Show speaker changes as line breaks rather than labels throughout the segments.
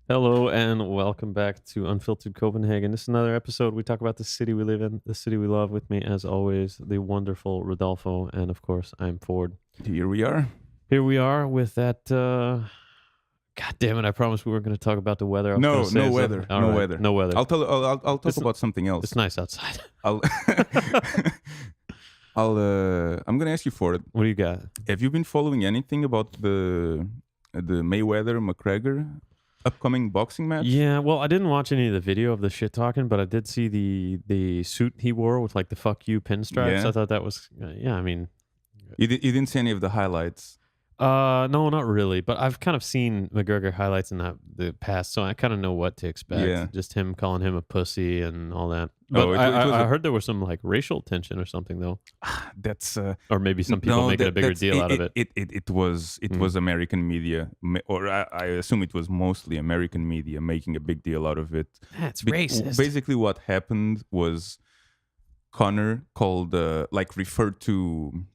Hello and welcome back to Unfiltered Copenhagen. This is another episode. We talk about the city we live in, the city we love. With me, as always, the wonderful Rodolfo, and of course, I'm Ford.
Here we are.
Here we are with that. God damn it! I promised we weren't going to talk about the weather. I was gonna
No,
say
no
something.
weather.
All
No
right,
weather.
no weather.
I'll talk
It's-
about something else.
It's nice outside.
I'll. I'm gonna ask you for it.
What do you got?
Have you been following anything about the Mayweather McGregor upcoming boxing match?
Yeah, well, I didn't watch any of the video of the shit talking, but I did see the suit he wore with like the "fuck you" pinstripes.
Yeah.
I thought that was yeah. I mean,
You didn't see any of the highlights.
No, not really. But I've kind of seen McGregor highlights in the past, so I kind of know what to expect.
Yeah.
Just him calling him a pussy and all that. But
Oh, it
I
was
I
a-
heard there was some like racial tension or something though,
That's
or maybe some people making a bigger deal out of it.
It was American media, or I assume it was mostly American media making a big deal out of it.
That's
Be-
racist.
Basically, what happened was Connor referred to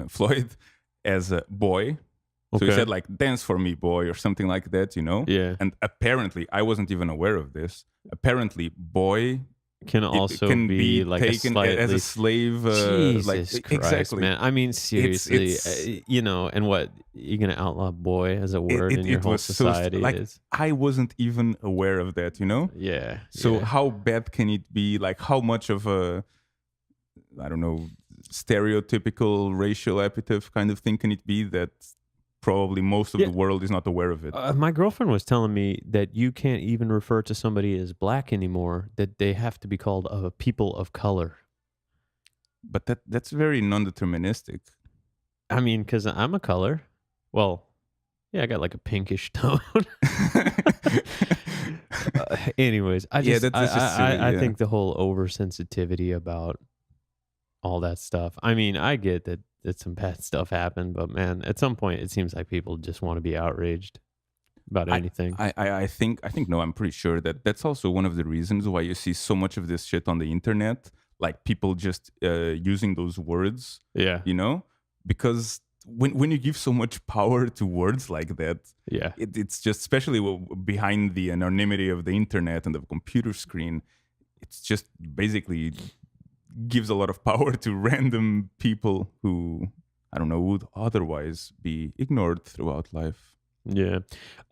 Floyd as a boy. So he
Okay.
said like, "Dance for me, boy," or something like that, you know?
Yeah,
And apparently, I wasn't even aware of this. Apparently, boy
can
it
also
can
be like a
taken
slightly
as a slave.
Jesus
Like
Christ,
exactly.
man. I mean, seriously,
it's-
and what you're gonna outlaw "boy" as a word in your whole
was so
society
like
is?
I wasn't even aware of that, you know?
Yeah.
So
yeah.
how bad can it be? Like how much of a, I don't know, stereotypical racial epithet kind of thing can it be that probably most of
Yeah.
the world is not aware of it?
My girlfriend was telling me that you can't even refer to somebody as black anymore, that they have to be called a people of color.
But that's very non-deterministic.
I mean, because I'm a color. Well, yeah, I got like a pinkish tone. Anyways, I
Yeah,
just,
that's just
I,
silly,
I
yeah.
think the whole oversensitivity about all that stuff. I mean, I get that some bad stuff happened, but man, at some point, it seems like people just want to be outraged about anything.
I think no, I'm pretty sure that that's also one of the reasons why you see so much of this shit on the internet, like people just using those words,
Yeah,
you know, because when you give so much power to words like that,
yeah.
it's just, especially behind the anonymity of the internet and the computer screen, it's just basically gives a lot of power to random people who, I don't know, would otherwise be ignored throughout life.
Yeah.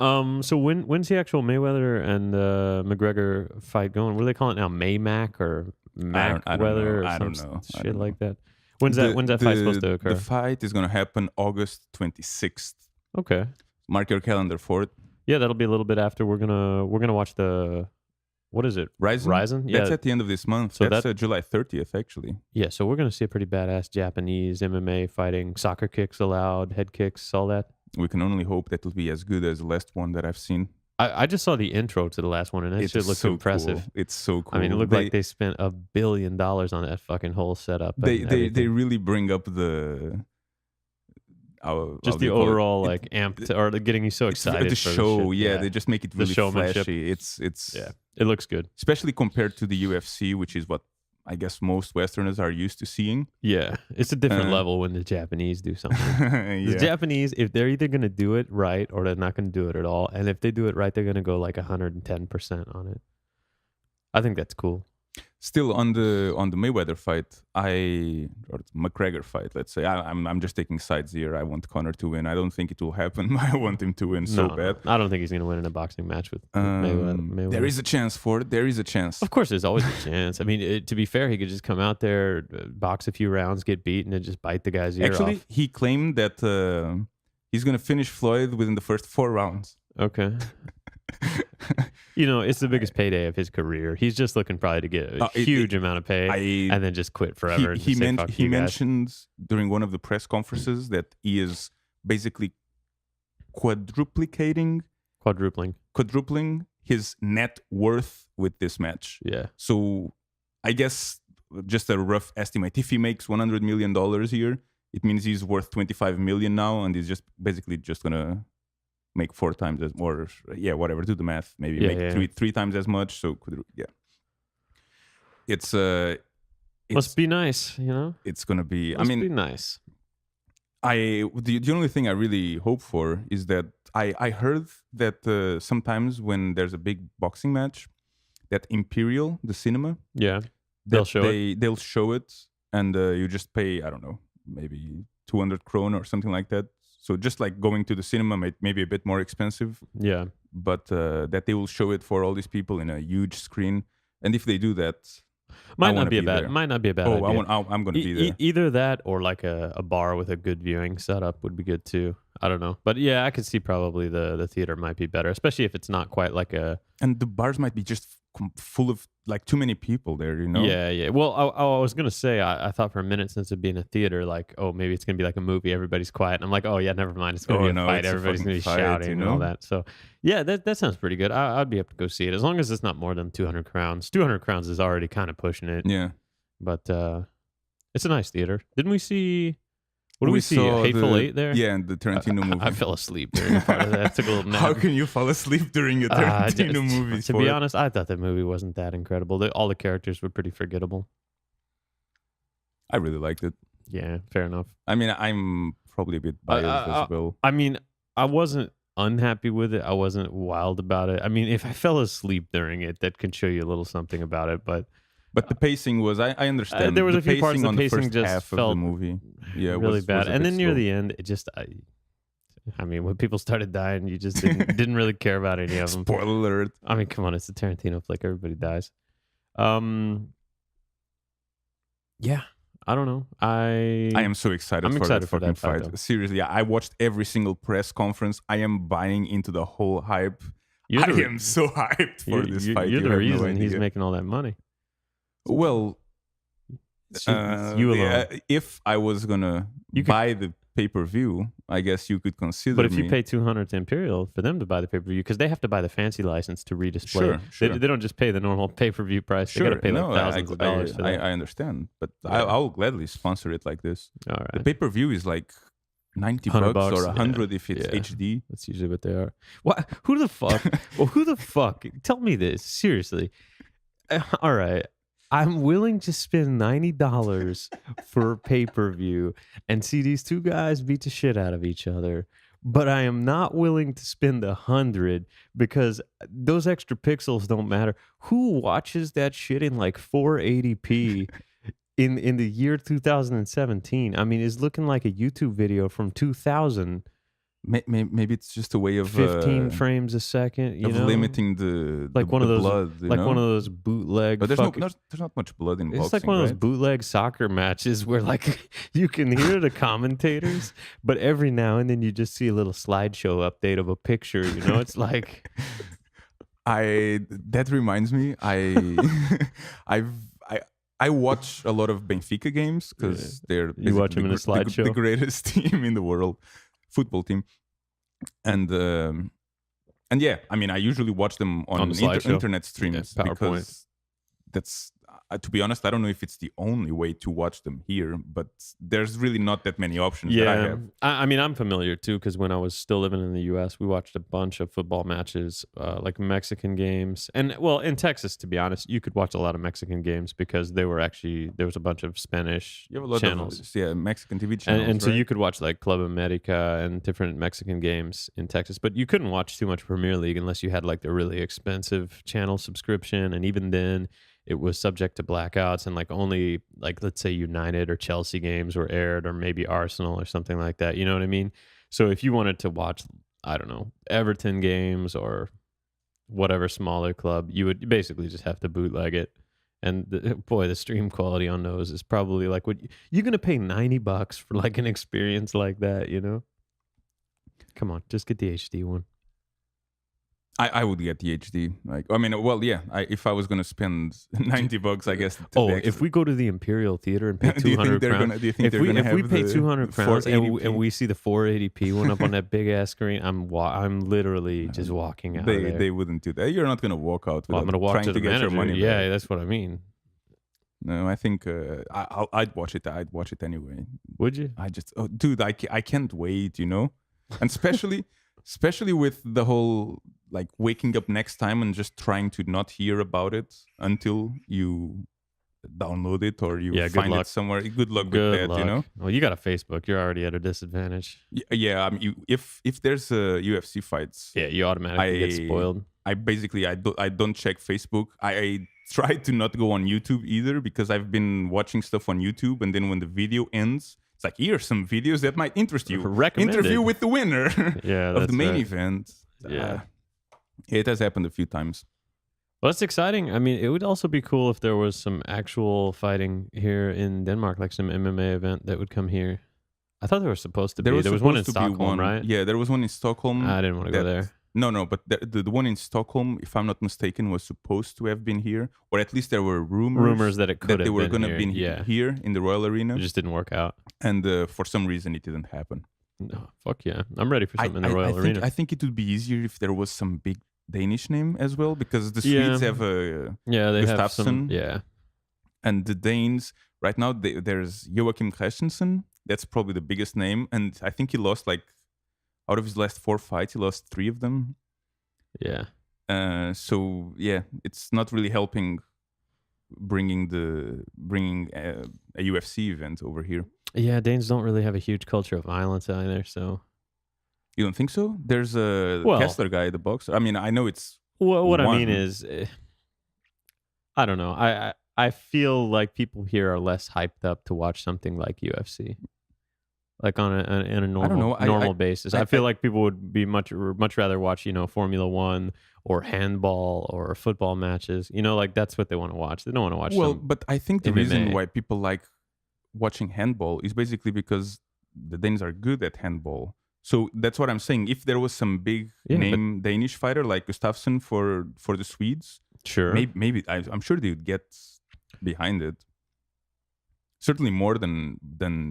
So when's the actual Mayweather and McGregor fight going? What do they call it now? Maymac or Mac
I don't
weather
know.
or
I
some
don't know. I
shit
don't
like
know.
that? When's that fight supposed to occur?
The fight is going to happen August 26th.
Okay.
Mark your calendar for it.
Yeah, that'll be a little bit after. We're gonna watch the, what is it? Ryzen? Yeah.
That's at the end of this month.
So
That's July 30th, actually.
Yeah, so we're gonna see a pretty badass Japanese MMA fighting, soccer kicks allowed, head kicks, all that.
We can only hope that will be as good as the last one that I've seen.
I just saw the intro to the last one and that shit looked
so
impressive.
Cool. It's so cool.
I mean, it looked like they spent $1 billion on that fucking whole setup. And
They
everything.
really bring up the
Just the overall like amp or getting you so excited.
the
for
show.
shit.
Yeah, they just make it really
showmanship.
flashy. It's
Yeah, it looks good.
especially compared to the UFC, which is what I guess most Westerners are used to seeing.
Yeah, it's a different
Uh,
level when the Japanese do something. The
Yeah.
Japanese, if they're either going to do it right or they're not going to do it at all, and if they do it right, they're going to go like 110% on it. I think that's cool.
Still on the Mayweather fight, or McGregor fight, let's say. I'm just taking sides here. I want Conor to win. I don't think it will happen. I want him to win so
No,
bad.
I don't think he's going to win in a boxing match with Mayweather.
There is a chance for it. There is a chance.
Of course, there's always a chance. I mean, to be fair, he could just come out there, box a few rounds, get beat, and then just bite the guy's ear
Actually,
off.
he claimed that he's going to finish Floyd within the first 4 rounds.
Okay. You know, it's the biggest payday of his career. He's just looking probably to get a huge amount of pay and then just quit forever.
He
He
mentioned during one of the press conferences that he is basically quadrupling his net worth with this match.
Yeah.
So I guess just a rough estimate. If he makes $100 million here, it means he's worth 25 million now, and he's just basically just gonna make 4 times as more. Yeah, whatever. Do the math. Maybe make three times as much. So yeah, it's
must be nice, you know.
it's gonna be.
Must
I mean,
be nice.
The only thing I really hope for is that I heard that sometimes when there's a big boxing match, that Imperial, the cinema,
Yeah, they'll
that
show it.
they'll show it, and you just pay, I don't know, maybe 200 krona or something like that. So just like going to the cinema, maybe a bit more expensive,
Yeah,
but that they will show it for all these people in a huge screen. And if they do that, I
might
want
not
to
be a
be
bad
there.
might not be a bad
Oh,
idea.
I'm going to be there.
Either that or like a bar with a good viewing setup would be good too. I don't know, but yeah, I could see probably the theater might be better, especially if it's not quite like a
And the bars might be just full of like too many people there, you know?
yeah, yeah. Well, I was gonna say I thought for a minute since it being a theater, like oh maybe it's gonna be like a movie, everybody's quiet. And I'm like oh yeah, never mind, it's gonna
Oh
be a
no,
fight,
it's a
everybody's
fucking
gonna be
fight,
shouting
you
and all
know?
that. So yeah, that sounds pretty good. I'd be up to go see it as long as it's not more than 200 crowns. 200 crowns is already kind of pushing it,
Yeah.
but it's a nice theater. Didn't we see? What did we see?
saw
Hateful Eight there.
Yeah, the Tarantino movie.
I fell asleep during a part of that. I took a little nap.
How can you fall asleep during a Tarantino movie?
To be honest, I thought the movie wasn't that incredible. All the characters were pretty forgettable.
I really liked it.
Yeah, fair enough.
I mean, I'm probably a bit biased as well.
I mean, I wasn't unhappy with it. I wasn't wild about it. I mean, if I fell asleep during it, that can show you a little something about it. But
the pacing was, I understand.
there was
the
a few parts
pacing
the
on
pacing
the first
just
half of
felt
the movie. Yeah,
really
was
bad.
a
And
bit
then near
slow.
the end, it just, I mean, when people started dying, you just didn't really care about any of them.
Spoiler alert.
I mean, come on, it's a Tarantino flick. Everybody dies. Yeah, I don't know. I
am so excited
I'm
for
excited
that
for
fucking
that fight,
fight.
though.
Seriously, yeah, I watched every single press conference. I am buying into the whole hype.
You're
I
the-
am so hyped for this fight.
You're
You
the
have no
reason he's
idea.
making all that money.
Well,
It's you alone.
if I was gonna
You could-
buy the pay-per-view, I guess you could consider
But if
me.
you pay 200 to Imperial for them to buy the pay per view, because they have to buy the fancy license to redisplay.
Sure,
it.
sure.
They don't just pay the normal pay per view price. They got to pay like thousands of dollars for that.
I understand, but
Yeah.
I'll gladly sponsor it like this.
All
The
right,
pay-per-view is like 90
$100
bucks or
yeah,
100 if it's
yeah.
HD.
that's usually what they are. What? Who the fuck? Well, who the fuck? Tell me this seriously. All right. I'm willing to spend $90 for a pay-per-view and see these two guys beat the shit out of each other. But I am not willing to spend 100 because those extra pixels don't matter. Who watches that shit in like 480p in the year 2017? I mean, it's looking like a YouTube video from 2000,
Maybe it's just a way of
15 frames a second, you know?
limiting the
Like one of
the
those
blood, you
like
know?
one of those bootleg
But there's not much blood in boxing.
it's like one of those
right?
bootleg soccer matches where like you can hear the commentators, but every now and then you just see a little slideshow update of a picture, you know? It's like
That reminds me, I watch a lot of Benfica games because they're
You watch them in a
the
slideshow?
greatest team in the world, football team, and yeah, I mean, I usually watch them on
the slideshow?
internet streams
Yeah, PowerPoint.
because that's. To be honest, I don't know if it's the only way to watch them here, but there's really not that many options that I
yeah,
have.
I mean, I'm familiar too because when I was still living in the U.S., we watched a bunch of football matches, like Mexican games, and well, in Texas, to be honest, you could watch a lot of Mexican games because there was a bunch of Spanish
You have a lot
channels.
of Mexican TV channels,
And so
right?
you could watch like Club America and different Mexican games in Texas, but you couldn't watch too much Premier League unless you had like the really expensive channel subscription. And even then, it was subject to blackouts and like only like let's say United or Chelsea games were aired or maybe Arsenal or something like that. You know what I mean? So if you wanted to watch, I don't know, Everton games or whatever smaller club, you would basically just have to bootleg it. And boy, the stream quality on those is probably like what you're gonna pay $90 for like an experience like that, you know? Come on, just get the HD one.
I would get the HD. Like, I mean, well, yeah. If I was gonna spend $90, I guess.
If we go to the Imperial Theater and pay
do you
200
think they're
crowns,
gonna? Do you think
if
they're
we
gonna
if we
have
pay
the
200 crowns and
480p?
we see the 480p one up on that big ass screen, I'm literally just walking out. of there.
They wouldn't do that. You're not gonna walk out.
Well, I'm
without
gonna walk
trying
to the
get
manager.
your money
Yeah,
back.
that's what I mean.
No, I think I'd watch it. I'd watch it anyway.
Would you?
Dude, I can't wait. You know, and especially with the whole like waking up next time and just trying to not hear about it until you download it or you
Yeah, good
find it
luck.
somewhere. Good luck with
Good
that, you know.
luck. Well, you got a Facebook. You're already at a disadvantage.
Yeah, I mean, if there's UFC fights,
Yeah, you automatically get spoiled.
I basically I don't check Facebook. I try to not go on YouTube either because I've been watching stuff on YouTube, and then when the video ends, it's like, here are some videos that might interest you.
Recommended.
Interview with the winner
Yeah,
of the
that's
main
right.
event.
Yeah.
It has happened a few times.
Well, it's exciting. I mean, it would also be cool if there was some actual fighting here in Denmark, like some MMA event that would come here. I thought there was supposed to be. There was one in Stockholm, right?
Yeah, there was one in Stockholm.
I didn't want to go there.
No, but the one in Stockholm, if I'm not mistaken, was supposed to have been here, or at least there were rumors
that it could have
they were
been
going to be
here.
here in the Royal Arena.
It just didn't work out.
And for some reason, it didn't happen.
No, fuck yeah. I'm ready for something in the Royal Arena.
I think it would be easier if there was some big Danish name as well, because the Swedes have a
they have some,
and the Danes right now there's Joachim Christensen. That's probably the biggest name, and I think he lost like out of his last 4 fights, he lost 3 of them.
Yeah.
So yeah, it's not really helping bringing a UFC event over here.
Yeah, Danes don't really have a huge culture of violence either, so.
You don't think so? There's a Kessler guy, the boxer. I mean, I know it's.
Well, what I mean is, I don't know. I feel like people here are less hyped up to watch something like UFC, like on a normal basis. I feel like people would be much rather watch, Formula One or handball or football matches. Like that's what they want to watch. They don't want to watch.
Well, but I think the
MMA.
reason why people like watching handball is basically because the Danes are good at handball. So that's what I'm saying. If there was some big name Danish fighter like Gustafsson for the Swedes,
sure,
maybe I'm sure they would get behind it. Certainly more than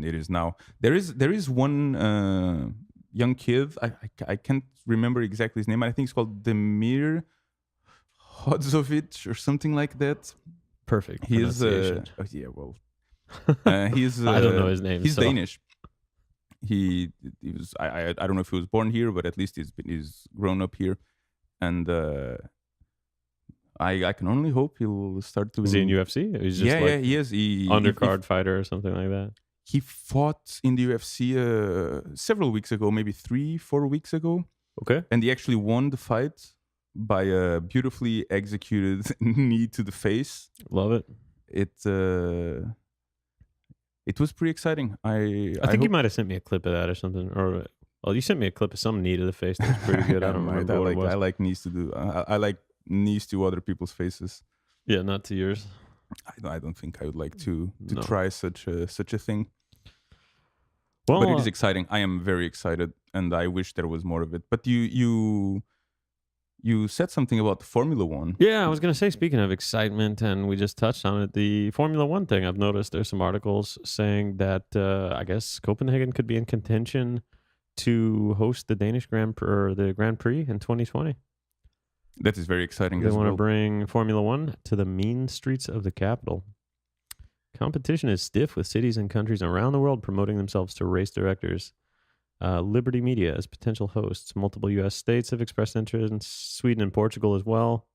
it is now. There is one young kid. I can't remember exactly his name. I think it's called Demir Hodzovic or something like that.
Perfect.
He is. He's.
I don't know his name.
He's Danish. He was. I don't know if he was born here, but at least he's grown up here, and I can only hope he'll start to.
Is he in UFC? He's just
he is.
Undercard fighter or something like that.
He fought in the UFC several weeks ago, maybe 3-4 weeks ago.
Okay,
and he actually won the fight by a beautifully executed knee to the face.
Love it.
It was pretty exciting.
I think you might have sent me a clip of that or something. Or you sent me a clip of some knee to the face that was pretty good. I don't remember what it was.
I like knees to do. I like knees to other people's faces.
Yeah, not to yours.
I don't think I would like to try such a thing.
Well,
but it is exciting. I am very excited, and I wish there was more of it. But you said something about Formula One.
Yeah, I was going to say, speaking of excitement, and we just touched on it, the Formula One thing. I've noticed there's some articles saying that I guess Copenhagen could be in contention to host the Danish Grand Prix in 2020.
That is very exciting.
They want to bring Formula One to the mean streets of the capital. Competition is stiff with cities and countries around the world promoting themselves to race directors. Liberty Media as potential hosts. Multiple U.S. states have expressed interest in Sweden and Portugal as well.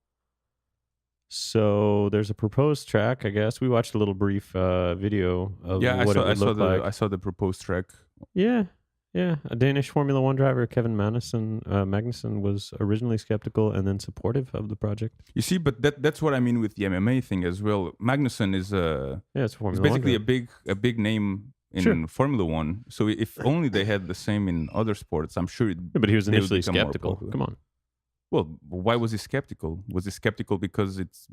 So there's a proposed track, I guess. We watched a little brief video of what it would look like.
I saw the proposed track.
Yeah. A Danish Formula One driver, Kevin Magnussen, was originally skeptical and then supportive of the project.
You see, but that's what I mean with the MMA thing as well. Magnussen is basically a big name in Formula One. So if only they had the same in other sports, I'm sure.
But he was initially skeptical. Come on.
Well, why was he skeptical? Was he skeptical because it's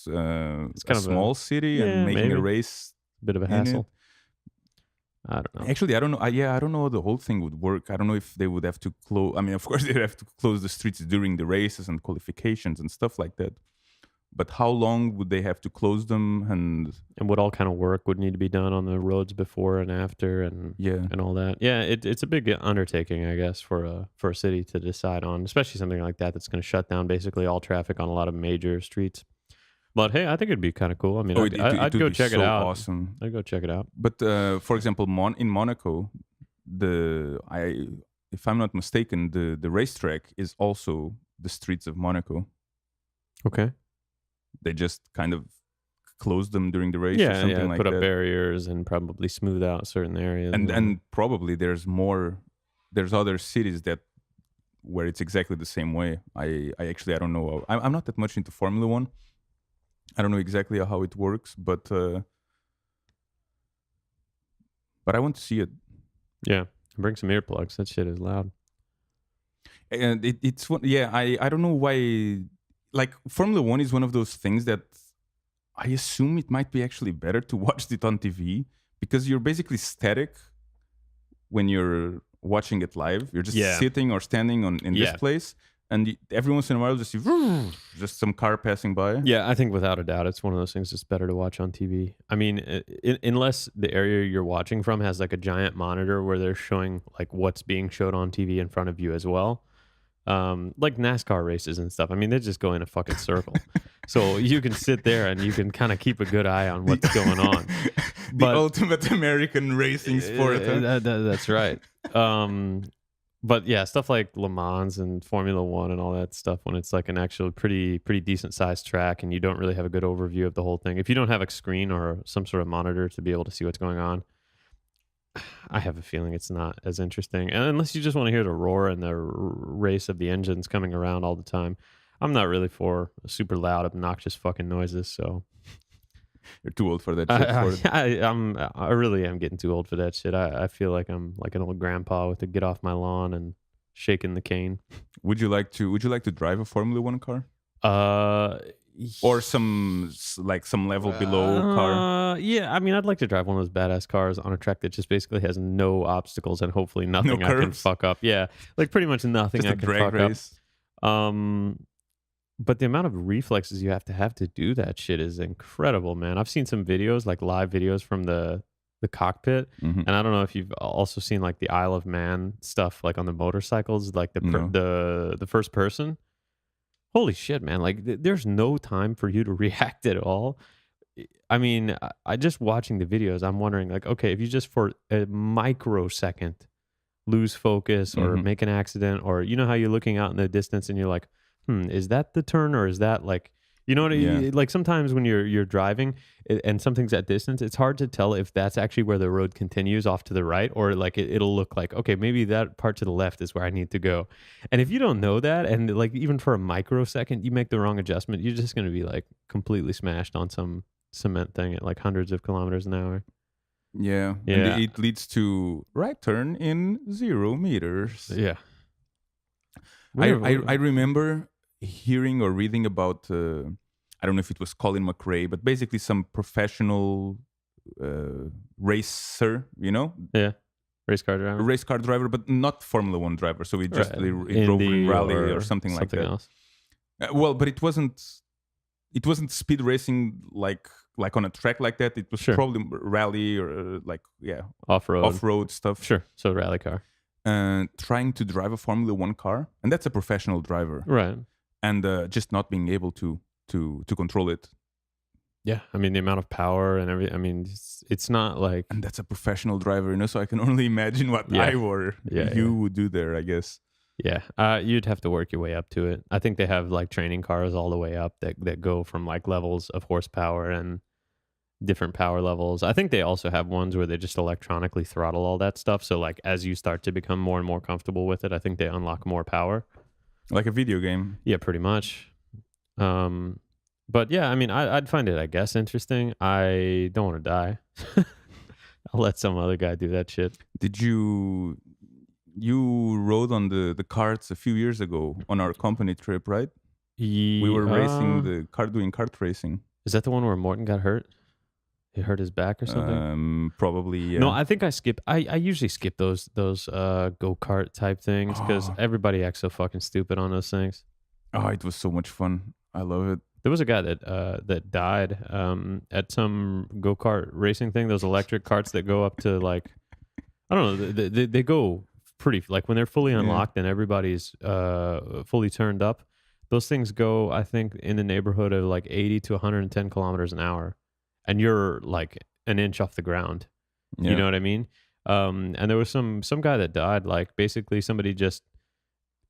kind of small city and making a race
a bit of a hassle? I don't know.
Actually, I don't know. I don't know how the whole thing would work. I don't know if they would have to close. I mean, of course, they'd have to close the streets during the races and qualifications and stuff like that. But how long would they have to close them, and
what all kind of work would need to be done on the roads before and after, and all that? Yeah, it's a big undertaking, I guess, for a city to decide on, especially something like that that's going to shut down basically all traffic on a lot of major streets. But hey, I think it'd be kind of cool. I mean, I'd go check it out.
Awesome.
I'd go check it out.
But for example, in Monaco, if I'm not mistaken, the racetrack is also the streets of Monaco.
Okay.
They just kind of close them during the race or
Yeah,
something
yeah.
like
Put up
that.
barriers and probably smooth out certain areas.
And probably there's other cities that where it's exactly the same way. I actually I don't know. I'm not that much into Formula One. I don't know exactly how it works, but I want to see it.
yeah, bring some earplugs. That shit is loud.
And it's one. Yeah, I don't know why. Like Formula One is one of those things that I assume it might be actually better to watch it on TV because you're basically static when you're watching it live. You're just
Yeah.
sitting or standing in this
Yeah.
place, and every once in a while, just some car passing by.
Yeah, I think without a doubt, it's one of those things that's better to watch on TV. I mean, unless the area you're watching from has like a giant monitor where they're showing like what's being showed on TV in front of you as well. Like NASCAR races and stuff. I mean, they just go in a fucking circle. So you can sit there and you can kind of keep a good eye on what's going on.
The ultimate American racing sport. Huh?
That's right. But yeah, stuff like Le Mans and Formula One and all that stuff, when it's like an actual pretty decent sized track and you don't really have a good overview of the whole thing. If you don't have a screen or some sort of monitor to be able to see what's going on, I have a feeling it's not as interesting. And unless you just want to hear the roar and the race of the engines coming around all the time, I'm not really for super loud, obnoxious fucking noises. So
you're too old for that shit.
I really am getting too old for that shit. I feel like I'm like an old grandpa with to get off my lawn and shaking the cane.
Would you like to drive a Formula One car? Or some level below car?
Yeah, I mean, I'd like to drive one of those badass cars on a track that just basically has no obstacles and hopefully nothing I can fuck up. Yeah, like pretty much nothing
just
I can fuck race. Up. But the amount of reflexes you have to do that shit is incredible, man. I've seen some videos, like live videos from the cockpit, and I don't know if you've also seen like the Isle of Man stuff, like on the motorcycles, like the first person. Holy shit, man! Like, there's no time for you to react at all. I mean, I just watching the videos, I'm wondering, like, okay, if you just for a microsecond lose focus or make an accident, or you know how you're looking out in the distance and you're like, is that the turn or is that like, you know what I mean? Like sometimes when you're driving and something's at distance, it's hard to tell if that's actually where the road continues off to the right, or like it'll look like, okay, maybe that part to the left is where I need to go. And if you don't know that, and like even for a microsecond, you make the wrong adjustment, you're just going to be like completely smashed on some cement thing at like hundreds of kilometers an hour.
Yeah. And it leads to right turn in 0 meters.
Yeah.
I remember hearing or reading about I don't know if it was Colin McRae, but basically some professional racer, you know?
Yeah. Race car
driver, but not Formula One driver. So he just he drove in rally or something like that.
Else.
Well, but it wasn't speed racing like on a track like that. It was probably rally or off-road stuff.
Sure. So rally car.
Trying to drive a Formula One car, and that's a professional driver,
right?
And just not being able to control it.
Yeah, I mean the amount of power and everything. I mean, it's not like,
and that's a professional driver, you know. So I can only imagine what you would do there, I guess.
Yeah, you'd have to work your way up to it. I think they have like training cars all the way up that go from like levels of horsepower and different power levels. I think they also have ones where they just electronically throttle all that stuff. So like as you start to become more and more comfortable with it, I think they unlock more power.
Like a video game.
Yeah, pretty much. But yeah, I mean, I'd find it, I guess, interesting. I don't want to die. I'll let some other guy do that shit.
Did you rode on the karts a few years ago on our company trip, right? We were racing doing kart racing.
Is that the one where Morton got hurt? He hurt his back or something?
Probably, yeah.
No, I think I skip. I usually skip those go-kart type things because everybody acts so fucking stupid on those things.
Oh, it was so much fun. I love it.
There was a guy that died at some go-kart racing thing. Those electric carts that go up to like, I don't know, they go pretty, like when they're fully unlocked and everybody's fully turned up, those things go, I think, in the neighborhood of like 80 to 110 kilometers an hour. And you're like an inch off the ground. You know what I mean? And there was some guy that died, like basically somebody just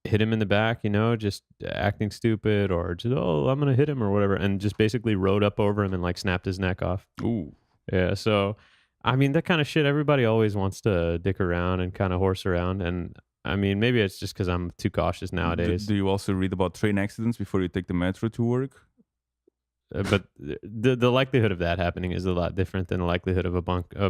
hit him in the back, just acting stupid, or just, oh, I'm going to hit him or whatever, and just basically rode up over him and like snapped his neck off.
Ooh.
Yeah. So, I mean, that kind of shit, everybody always wants to dick around and kind of horse around. And I mean, maybe it's just because I'm too cautious nowadays.
Do you also read about train accidents before you take the metro to work?
But the likelihood of that happening is a lot different than the likelihood of a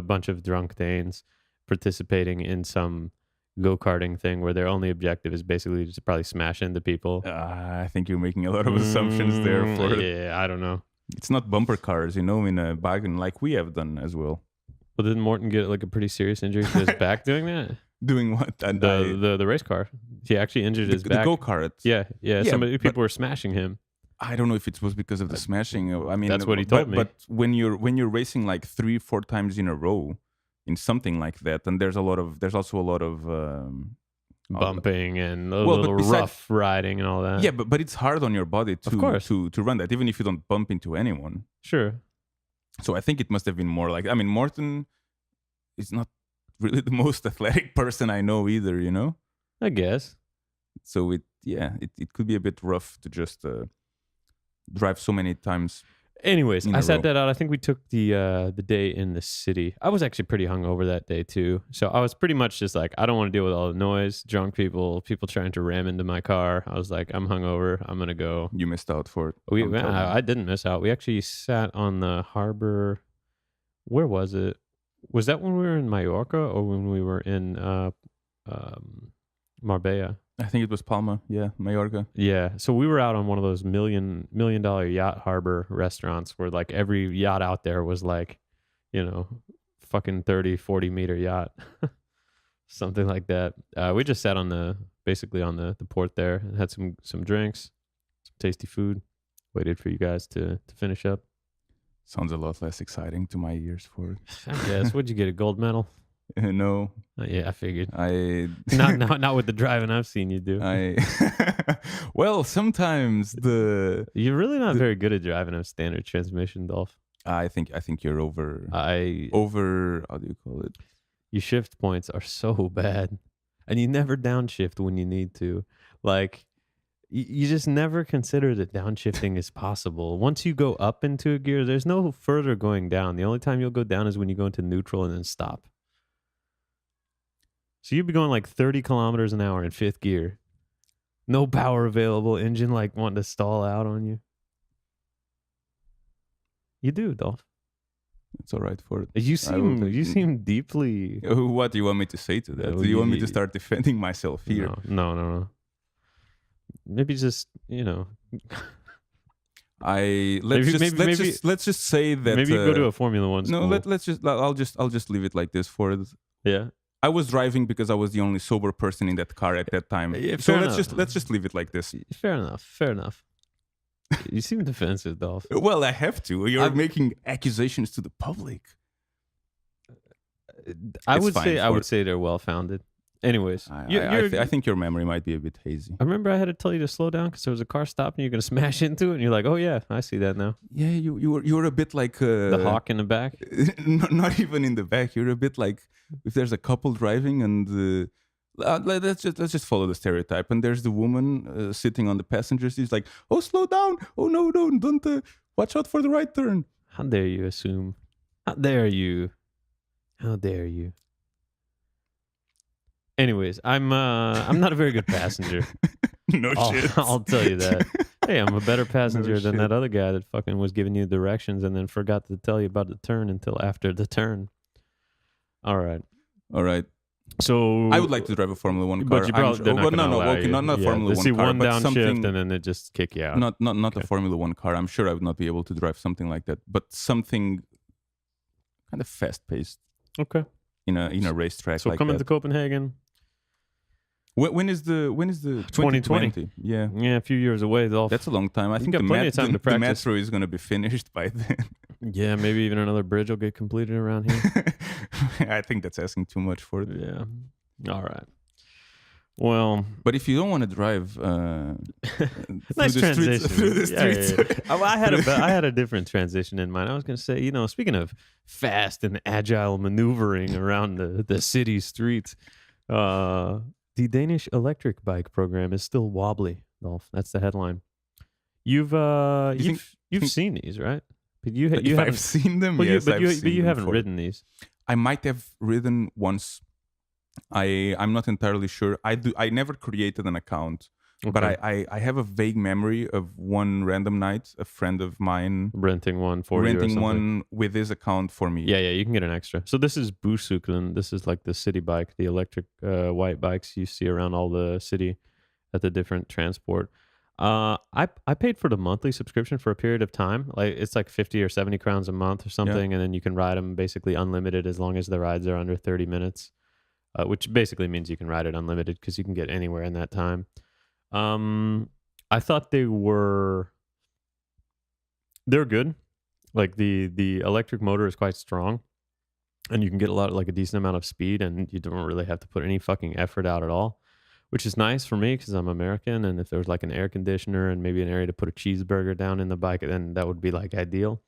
bunch of drunk Danes participating in some go-karting thing where their only objective is basically just to probably smash into people.
I think you're making a lot of assumptions there.
Yeah, I don't know.
It's not bumper cars, in a wagon like we have done as well.
Well, didn't Morton get like a pretty serious injury to his back doing that?
Doing what?
The race car. He actually injured his back.
The go-kart.
Yeah. People were smashing him.
I don't know if it was because of the smashing. I mean,
that's what he told me.
But when you're racing like 3-4 times in a row in something like that, and there's also a lot of
bumping and a little rough riding and all that.
Yeah, but it's hard on your body to run that, even if you don't bump into anyone.
Sure.
So I think it must have been more like, I mean, Morton is not really the most athletic person I know either,
I guess.
So it could be a bit rough to just drive so many times.
Anyways, I sat that out. I think we took the day in the city. I was actually pretty hungover that day too. So I was pretty much just like, I don't want to deal with all the noise, drunk people trying to ram into my car. I was like, I'm hungover. I'm going to go.
You missed out for it.
I didn't miss out. We actually sat on the harbor. Where was it? Was that when we were in Mallorca or when we were in Marbella?
I think it was Palma, Mallorca.
Yeah, so we were out on one of those $1 million yacht harbor restaurants where like every yacht out there was like, fucking 30-40 meter yacht, something like that. We just sat basically on the port there and had some drinks, some tasty food. Waited for you guys to finish up.
Sounds a lot less exciting to my ears for it.
I guess. What'd you get? A gold medal?
No.
Yeah, I figured. Not with the driving I've seen you do.
Well, sometimes
you're really not very good at driving a standard transmission, Dolph.
I think you're over. How do you call it?
Your shift points are so bad, and you never downshift when you need to. Like, you just never consider that downshifting is possible. Once you go up into a gear, there's no further going down. The only time you'll go down is when you go into neutral and then stop. So you'd be going like 30 kilometers an hour in fifth gear. No power available, engine like wanting to stall out on you. You do, Dolph.
It's all right for it.
You seem deeply...
What do you want me to say to that? Do you want me to start defending myself here?
No. Maybe just,
let's just say that
maybe you go to a Formula One school.
No, I'll just leave it like this for it.
Yeah.
I was driving because I was the only sober person in that car at that time. So let's just leave it like this.
Fair enough. You seem defensive, Dolph.
Well, I have to. You're making accusations to the public.
I would say they're well founded. Anyways,
I think your memory might be a bit hazy.
I remember I had to tell you to slow down because there was a car stopping. You're going to smash into it, and you're like, "Oh yeah, I see that now."
Yeah, you were a bit like
the hawk in the back.
Not even in the back. You're a bit like if there's a couple driving, and let's just follow the stereotype. And there's the woman sitting on the passenger seat. She's like, "Oh, slow down! Oh no, don't watch out for the right turn."
How dare you assume? How dare you? How dare you? Anyways, I'm not a very good passenger.
Shit.
I'll tell you that. Hey, I'm a better passenger than that other guy that fucking was giving you directions and then forgot to tell you about the turn until after the turn. All right.
So I would like to drive a Formula One car.
But you probably
not Formula One
see
car.
One downshift and then they just kick you out.
Not a Formula One car. I'm sure I would not be able to drive something like that. But something kind of fast paced.
Okay.
In a racetrack.
So
like
coming
that.
to Copenhagen.
When is the 2020? Yeah,
a few years away.
That's a long time. I think
the
metro is going to be finished by then.
Yeah, maybe even another bridge will get completed around here.
I think that's asking too much for it.
Yeah. All right. Well,
but if you don't want to drive,
nice transition
through the streets.
Yeah. I had a different transition in mind. I was going to say, speaking of fast and agile maneuvering around the city streets, The Danish electric bike program is still wobbly, Dolph. That's the headline. You've
Do you
you've
think
seen these, right? But you
if I've
haven't.
seen them?
Well,
Yes, I've
but
seen
you
them
haven't
for.
ridden these.
I might have ridden once. I'm not entirely sure. I never created an account, but
Okay,
I have a vague memory of one random night, a friend of mine
renting one for you or
renting
something.
one with his account for me.
Yeah, you can get an extra. So this is Busuklen. This is like the city bike, the electric white bikes you see around all the city at the different transport. I paid for the monthly subscription for a period of time. Like it's like 50 or 70 crowns a month or
Yeah.
something, and then you can ride them basically unlimited as long as the rides are under 30 minutes, which basically means you can ride it unlimited because you can get anywhere in that time. I thought they're good. Like the electric motor is quite strong, and you can get a decent amount of speed, and you don't really have to put any fucking effort out at all, which is nice for me because I'm American. And if there was like an air conditioner and maybe an area to put a cheeseburger down in the bike, then that would be like ideal.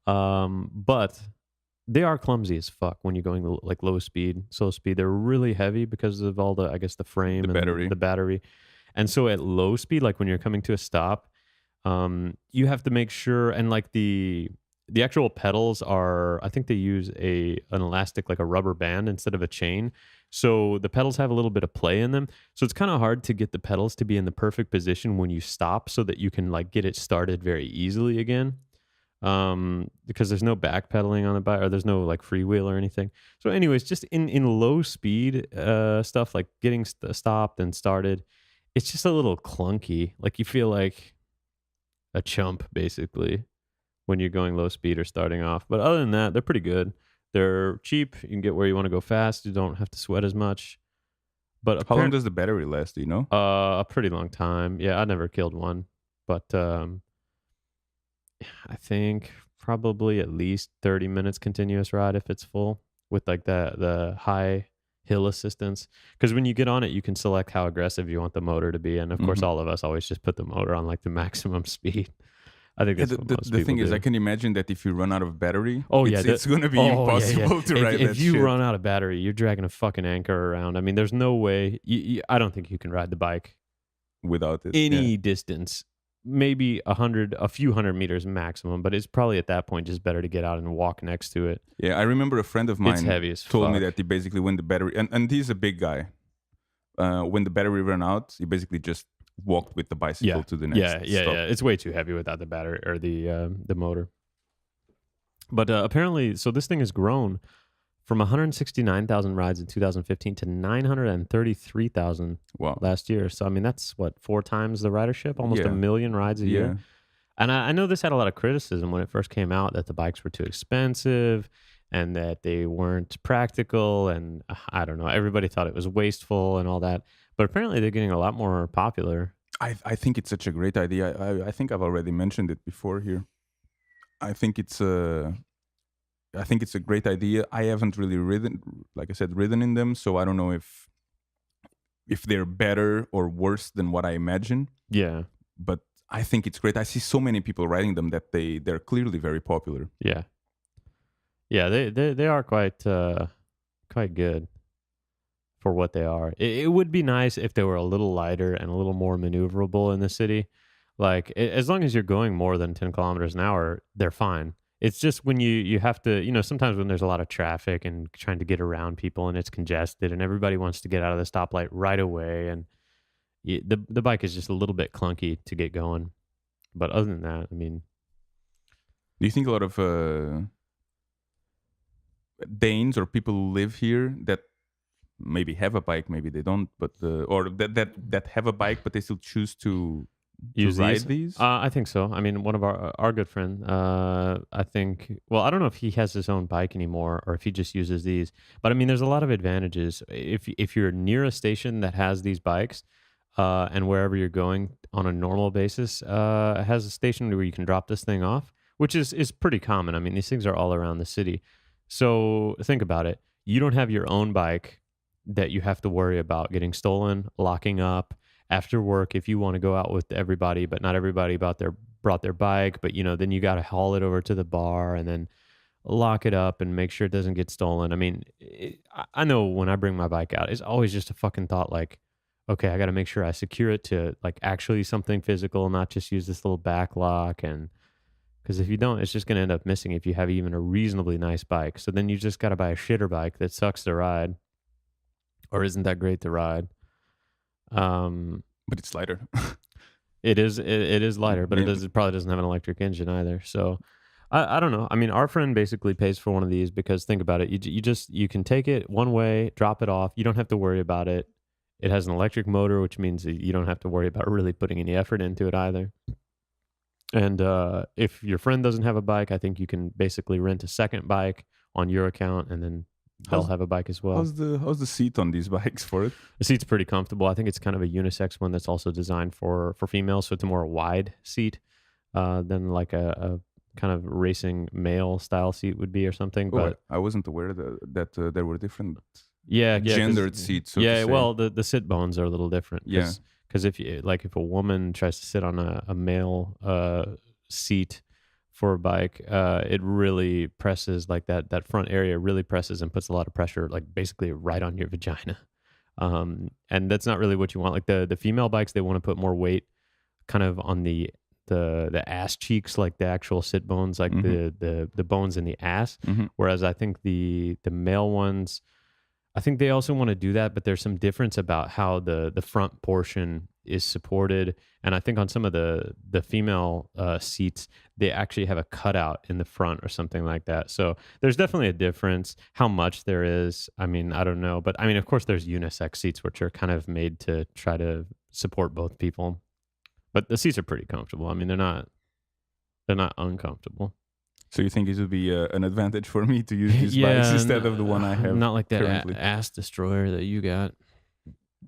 But they are clumsy as fuck when you're going like low speed, slow speed. They're really heavy because of all the, I guess, the
The
frame and
battery.
the battery. And so at low speed, like when you're coming to a stop, you have to make sure, and like the actual pedals are, I think they use an elastic, like a rubber band instead of a chain. So the pedals have a little bit of play in them. So it's kind of hard to get the pedals to be in the perfect position when you stop so that you can like get it started very easily again. Because there's no backpedaling on the bike, or there's no like freewheel or anything. So anyways, just in low speed stuff, like getting stopped and started, it's just a little clunky. Like you feel like a chump basically when you're going low speed or starting off. But other than that, they're pretty good. They're cheap. You can get where you want to go fast. You don't have to sweat as much. But
How long
apparently,
does the battery last? Do you know?
a pretty long time. Yeah, I never killed one, but I think probably at least 30 minutes continuous ride if it's full with like the high hill assistance. Because when you get on it, you can select how aggressive you want the motor to be, and of course,
Mhm.
all of us always just put the motor on like the maximum speed. I think
Yeah,
that's what most
the
people
thing is,
do.
I can imagine that if you run out of battery,
Oh
it's
yeah,
it's gonna be
oh yeah, yeah.
impossible to
If,
ride that
if you
shit.
run out of battery, you're dragging a fucking anchor around. I mean, there's no way. I don't think you can ride the bike
Without it. Yeah.
any distance. Maybe a few hundred meters maximum, but it's probably at that point just better to get out and walk next to it.
Yeah, I remember a friend of
It's
mine
heavy as
told me
fuck.
that he basically when the battery and he's a big guy. When the battery ran out, he basically just walked with the bicycle
Yeah,
to the next stop.
yeah. It's way too heavy without the battery or the motor. But apparently, so this thing has grown from 169,000 rides in 2015 to 933,000
Wow.
last year. So I mean, that's what, 4 times the ridership, almost a
Yeah.
million rides a
Yeah.
year. And I know this had a lot of criticism when it first came out, that the bikes were too expensive and that they weren't practical, and I don't know, everybody thought it was wasteful and all that. But apparently, they're getting a lot more popular.
I think it's such a great idea. I think I've already mentioned it before here. I think it's a great idea. I haven't really ridden, like I said, ridden in them, so I don't know if they're better or worse than what I imagine.
Yeah,
But I think it's great. I see so many people riding them that they're clearly very popular.
yeah, yeah. They are quite good for what they are. It would be nice if they were a little lighter and a little more maneuverable in the city. Like as long as you're going more than 10 kilometers an hour, they're fine. It's just when you have to, sometimes when there's a lot of traffic and trying to get around people and it's congested and everybody wants to get out of the stoplight right away, and the bike is just a little bit clunky to get going. But other than that, I mean,
Do you think a lot of Danes or people who live here that maybe have a bike, maybe they don't, but or that have a bike but they still choose to
use
ride
these?
these?
I think so. I mean, one of our good friend, I think. Well, I don't know if he has his own bike anymore or if he just uses these. But I mean, there's a lot of advantages if you're near a station that has these bikes, and wherever you're going on a normal basis, has a station where you can drop this thing off, which is pretty common. I mean, these things are all around the city. So think about it. You don't have your own bike that you have to worry about getting stolen, locking up after work if you want to go out with everybody, but not everybody brought their bike. But then you got to haul it over to the bar and then lock it up and make sure it doesn't get stolen. I mean, I know when I bring my bike out, it's always just a fucking thought like, okay, I got to make sure I secure it to like actually something physical, not just use this little back lock. And because if you don't, it's just going to end up missing if you have even a reasonably nice bike. So then you just got to buy a shitter bike that sucks to ride or isn't that great to ride.
But it's lighter.
It is lighter, but it probably doesn't have an electric engine either. So I don't know. I mean, our friend basically pays for one of these because think about it. You can take it one way, drop it off. You don't have to worry about it. It has an electric motor, which means that you don't have to worry about really putting any effort into it either. And if your friend doesn't have a bike, I think you can basically rent a second bike on your account, and then they'll have a bike as well.
How's the seat on these bikes for it?
The seat's pretty comfortable. I think it's kind of a unisex one that's also designed for females, so it's a more wide seat than like a kind of racing male style seat would be or something. But
I wasn't aware that there were different
gendered
seats.
Well, the sit bones are a little different.
Yeah.
Because if a woman tries to sit on a male seat for a bike, it really presses like that front area really presses and puts a lot of pressure, like basically right on your vagina. And that's not really what you want. Like the female bikes, they want to put more weight kind of on the ass cheeks, like the actual sit bones, like the bones in the ass. Whereas I think the male ones, I think they also want to do that, but there's some difference about how the front portion is supported. And I think on some of the female seats, they actually have a cutout in the front or something like that. So there's definitely a difference. How much there is, I mean, I don't know. But I mean, of course, there's unisex seats, which are kind of made to try to support both people. But the seats are pretty comfortable. I mean, they're not uncomfortable.
So you think it would be an advantage for me to use these bikes instead of the one I have?
Not like that
currently.
ass destroyer that you got.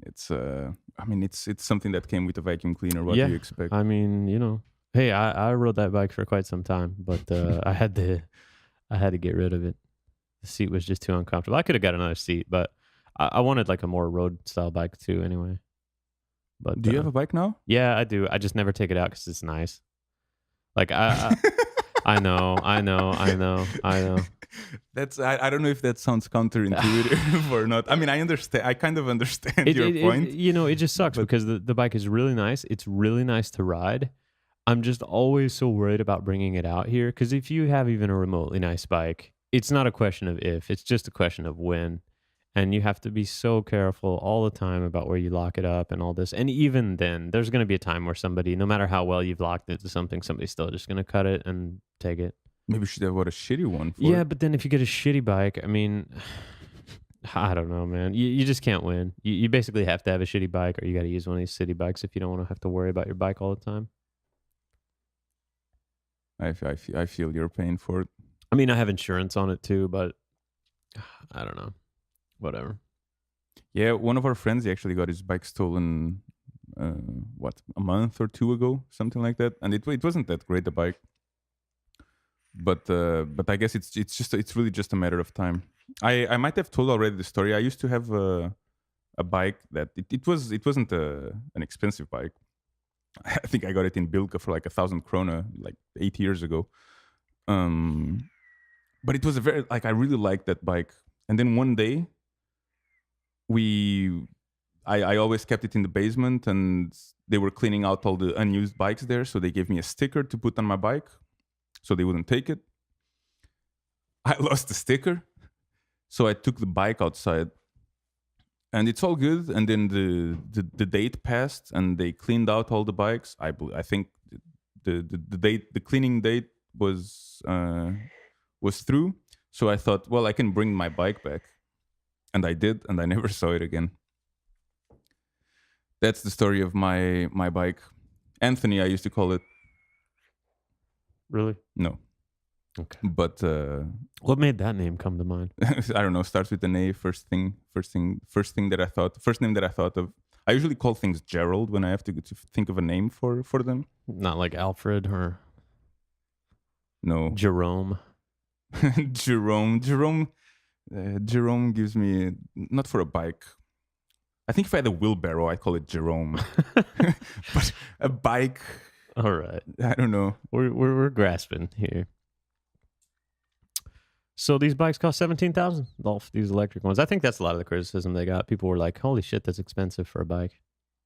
It's I mean, it's something that came with a vacuum cleaner. What do you expect?
I mean, hey, I rode that bike for quite some time, but I had to get rid of it. The seat was just too uncomfortable. I could have got another seat, but I wanted like a more road style bike too. Anyway. But
do you have a bike now?
Yeah, I do. I just never take it out because it's nice. Like I know.
That's I don't know if that sounds counterintuitive or not. I mean, I understand. I kind of understand your point.
It just sucks because the bike is really nice. It's really nice to ride. I'm just always so worried about bringing it out here because if you have even a remotely nice bike, it's not a question of if, it's just a question of when. And you have to be so careful all the time about where you lock it up and all this. And even then, there's going to be a time where somebody, no matter how well you've locked it to something, somebody's still just going to cut it and take it.
Maybe you should have bought a shitty one for
Yeah,
it.
but then if you get a shitty bike, I mean, I don't know, man. You just can't win. You basically have to have a shitty bike or you got to use one of these city bikes if you don't want to have to worry about your bike all the time.
I feel your pain for it.
I mean, I have insurance on it too, but I don't know. Whatever.
Yeah, one of our friends, he actually got his bike stolen, a month or two ago, something like that. And it wasn't that great, the bike. But I guess it's really just a matter of time. I might have told already the story. I used to have a bike that it wasn't an expensive bike. I think I got it in Bilka for like 1,000 krona, like 8 years ago. But it was I really liked that bike. And then one day, I always kept it in the basement, and they were cleaning out all the unused bikes there. So they gave me a sticker to put on my bike, so they wouldn't take it. I lost the sticker, so I took the bike outside, and it's all good. And then the date passed, and they cleaned out all the bikes. I think the cleaning date was through. So I thought, well, I can bring my bike back. And I did, and I never saw it again. That's the story of my bike. Anthony, I used to call it.
Really?
No.
Okay.
But
what made that name come to mind?
I don't know. Starts with an A. First name that I thought of. I usually call things Gerald when I have to think of a name for them.
Not like Alfred or
no.
Jerome.
Jerome gives me, not for a bike. I think if I had a wheelbarrow, I'd call it Jerome. But a bike.
All right.
I don't know.
We're grasping here. So these bikes cost $17,000. These electric ones. I think that's a lot of the criticism they got. People were like, "Holy shit, that's expensive for a bike."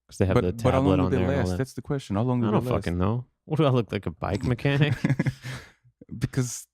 because they have the
But how
tablet
long do
on
they
there and all
last?
that.
That's the question. How long do
I
they
don't
last?
fucking know. What do I look like, a bike mechanic?
Because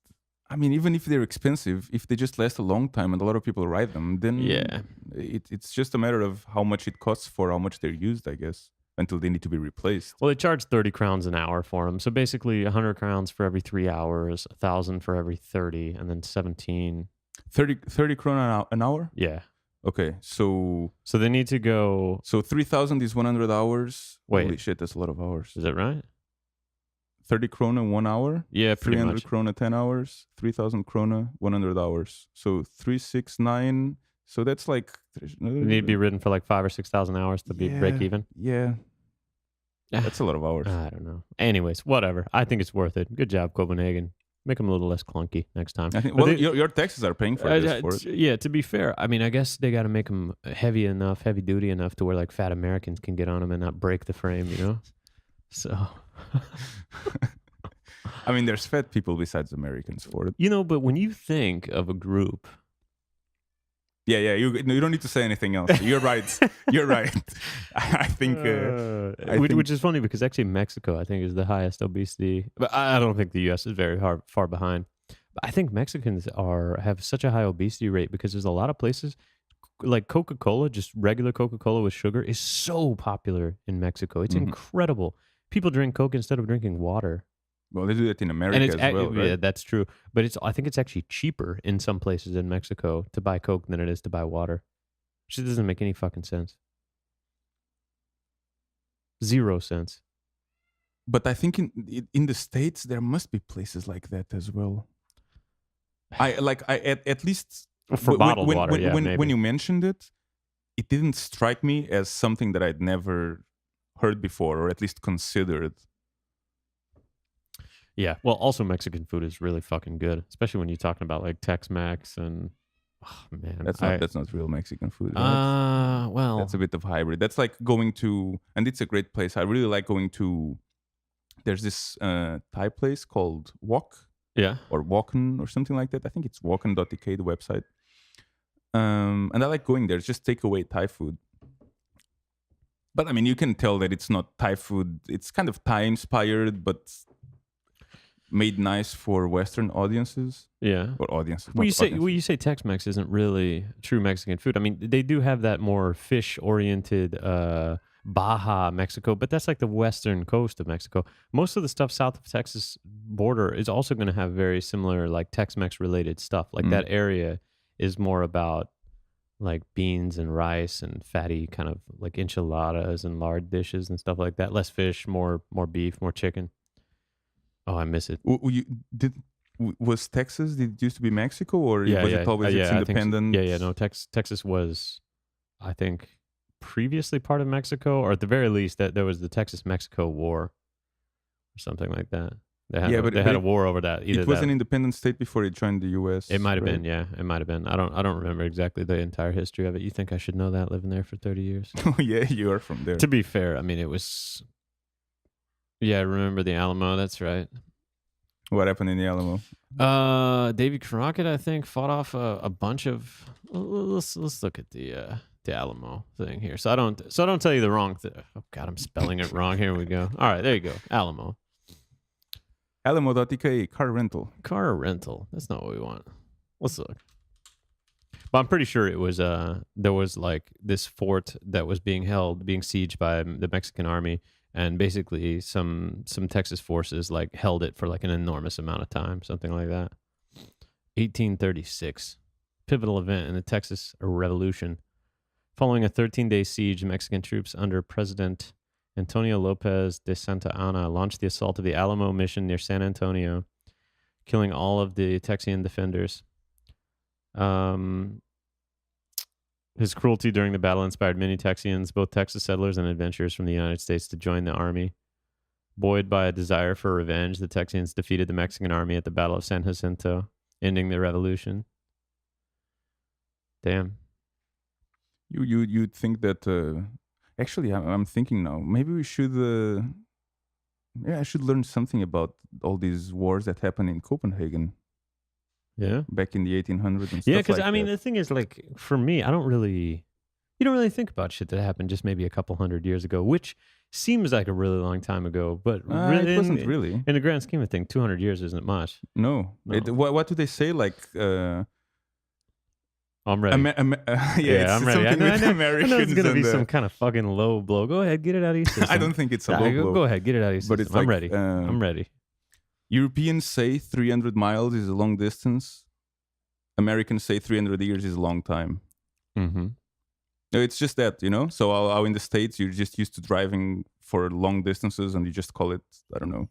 I mean, even if they're expensive, if they just last a long time and a lot of people ride them, then
Yeah.
it's just a matter of how much it costs for how much they're used, I guess, until they need to be replaced.
Well, they charge 30 crowns an hour for them. So basically 100 crowns for every 3 hours, 1,000 for every 30, and then 17.
30 krona an hour?
Yeah.
Okay, so
they need to go.
3,000 is 100 hours.
Wait.
Holy shit, that's a lot of hours.
Is that right?
30 krona 1 hour.
Yeah, pretty
300
much.
krona 10 hours. 3,000 krona 100 hours. So 369. So that's like
They need to be ridden for like 5,000 or 6,000 hours to be break even.
Yeah, that's a lot of hours.
I don't know. Anyways, whatever. I think it's worth it. Good job, Copenhagen. Make them a little less clunky next time.
I think,
But
well, your taxes are paying for this. For it.
Yeah, to be fair, I mean, I guess they got to make them heavy duty enough to where like fat Americans can get on them and not break the frame, you know? So.
I mean, there's fat people besides Americans for it.
You know, but when you think of a group.
Yeah. You don't need to say anything else. You're right. You're right. I think.
Which is funny because actually Mexico, I think, is the highest obesity. But I don't think the U.S. is very far behind. But I think Mexicans have such a high obesity rate because there's a lot of places like Coca-Cola, just regular Coca-Cola with sugar, is so popular in Mexico. It's incredible. People drink Coke instead of drinking water.
Well, they do that in America as well, right?
Yeah, that's true. But I think it's actually cheaper in some places in Mexico to buy Coke than it is to buy water. Which doesn't make any fucking sense. 0 sense.
But I think in the States there must be places like that as well. At least
for bottled water.
When you mentioned it, it didn't strike me as something that I'd never heard before, or at least considered.
Yeah, well, also Mexican food is really fucking good, especially when you're talking about like Tex-Mex and man,
that's not real Mexican food. Right?
Well,
that's a bit of hybrid. That's like going to, and it's a great place. I really like going to. There's this Thai place called Wok, or Woken or something like that. I think it's woken.dk, the website. And I like going there. It's just takeaway Thai food. But I mean, you can tell that it's not Thai food. It's kind of Thai inspired, but made nice for Western audiences.
Yeah.
Or audiences.
Well, you say Tex-Mex isn't really true Mexican food. I mean, they do have that more fish-oriented Baja Mexico, but that's like the western coast of Mexico. Most of the stuff south of Texas border is also going to have very similar like Tex-Mex related stuff. Like that area is more about like beans and rice and fatty kind of like enchiladas and lard dishes and stuff like that. Less fish, more beef, more chicken. Oh, I miss it.
Was Texas? Did it used to be Mexico, or was it always its independent?
No. Texas was, I think, previously part of Mexico, or at the very least, that there was the Texas-Mexico War, or something like that. They had a war over that.
It was an independent state before it joined the U.S.
It might have been, yeah. It might have been. I don't remember exactly the entire history of it. You think I should know that, living there for 30 years?
Oh yeah, you are from there.
To be fair, I mean, it was. Yeah, I remember the Alamo. That's right.
What happened in the Alamo?
Davy Crockett, I think, fought off a bunch of. Let's look at the Alamo thing here. So I don't tell you the wrong thing. Oh God, I'm spelling it wrong. Here we go. All right, there you go. Alamo.
Alamo.dk, car rental.
Car rental. That's not what we want. Let's look. But I'm pretty sure it was there was like this fort that was being sieged by the Mexican army. And basically, some Texas forces like held it for like an enormous amount of time, something like that. 1836, pivotal event in the Texas Revolution. Following a 13-day siege, Mexican troops under President Antonio Lopez de Santa Anna launched the assault of the Alamo mission near San Antonio, killing all of the Texian defenders. His cruelty during the battle inspired many Texians, both Texas settlers and adventurers from the United States, to join the army. Buoyed by a desire for revenge, the Texians defeated the Mexican army at the Battle of San Jacinto, ending the revolution. Damn.
You'd think that... actually, I'm thinking now. Maybe we should... I should learn something about all these wars that happened in Copenhagen.
Yeah,
back in the 1800s and stuff.
Yeah, because I mean, the thing is, like, for me, I don't really. you don't really think about shit that happened just maybe a couple hundred years ago, which seems like a really long time ago, but really
It wasn't really.
in the grand scheme of things, 200 years isn't much.
No.
No.
What do they say? Like,
I'm ready.
yeah,
I'm
it's
ready.
something with
I
Americans.
know it's gonna
and,
be some kind of fucking low blow. Go ahead, get it out of your system.
I don't think it's a low blow.
Go ahead, get it out of your system.
But it's
I'm
like,
ready. I'm ready.
Europeans say 300 miles is a long distance. Americans say 300 years is a long time.
Mm-hmm.
It's just that, So how in the States, you're just used to driving for long distances and you just call it, I don't know,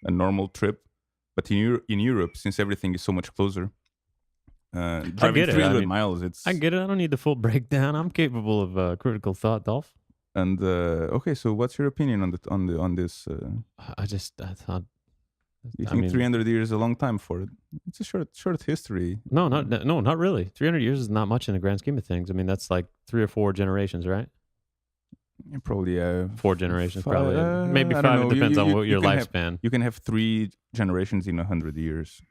a normal trip. But in Europe, since everything is so much closer, driving 300 miles,
I get it. I don't need the full breakdown. I'm capable of critical thought, Dolph.
And okay, so what's your opinion on this?
I thought.
You think 300 years is a long time for it? It's a short history.
No, not really. 300 years is not much in the grand scheme of things. I mean, that's like 3 or 4 generations, right?
Probably
4 generations, probably. Maybe 5. It depends on what your lifespan.
You can have 3 generations in 100 years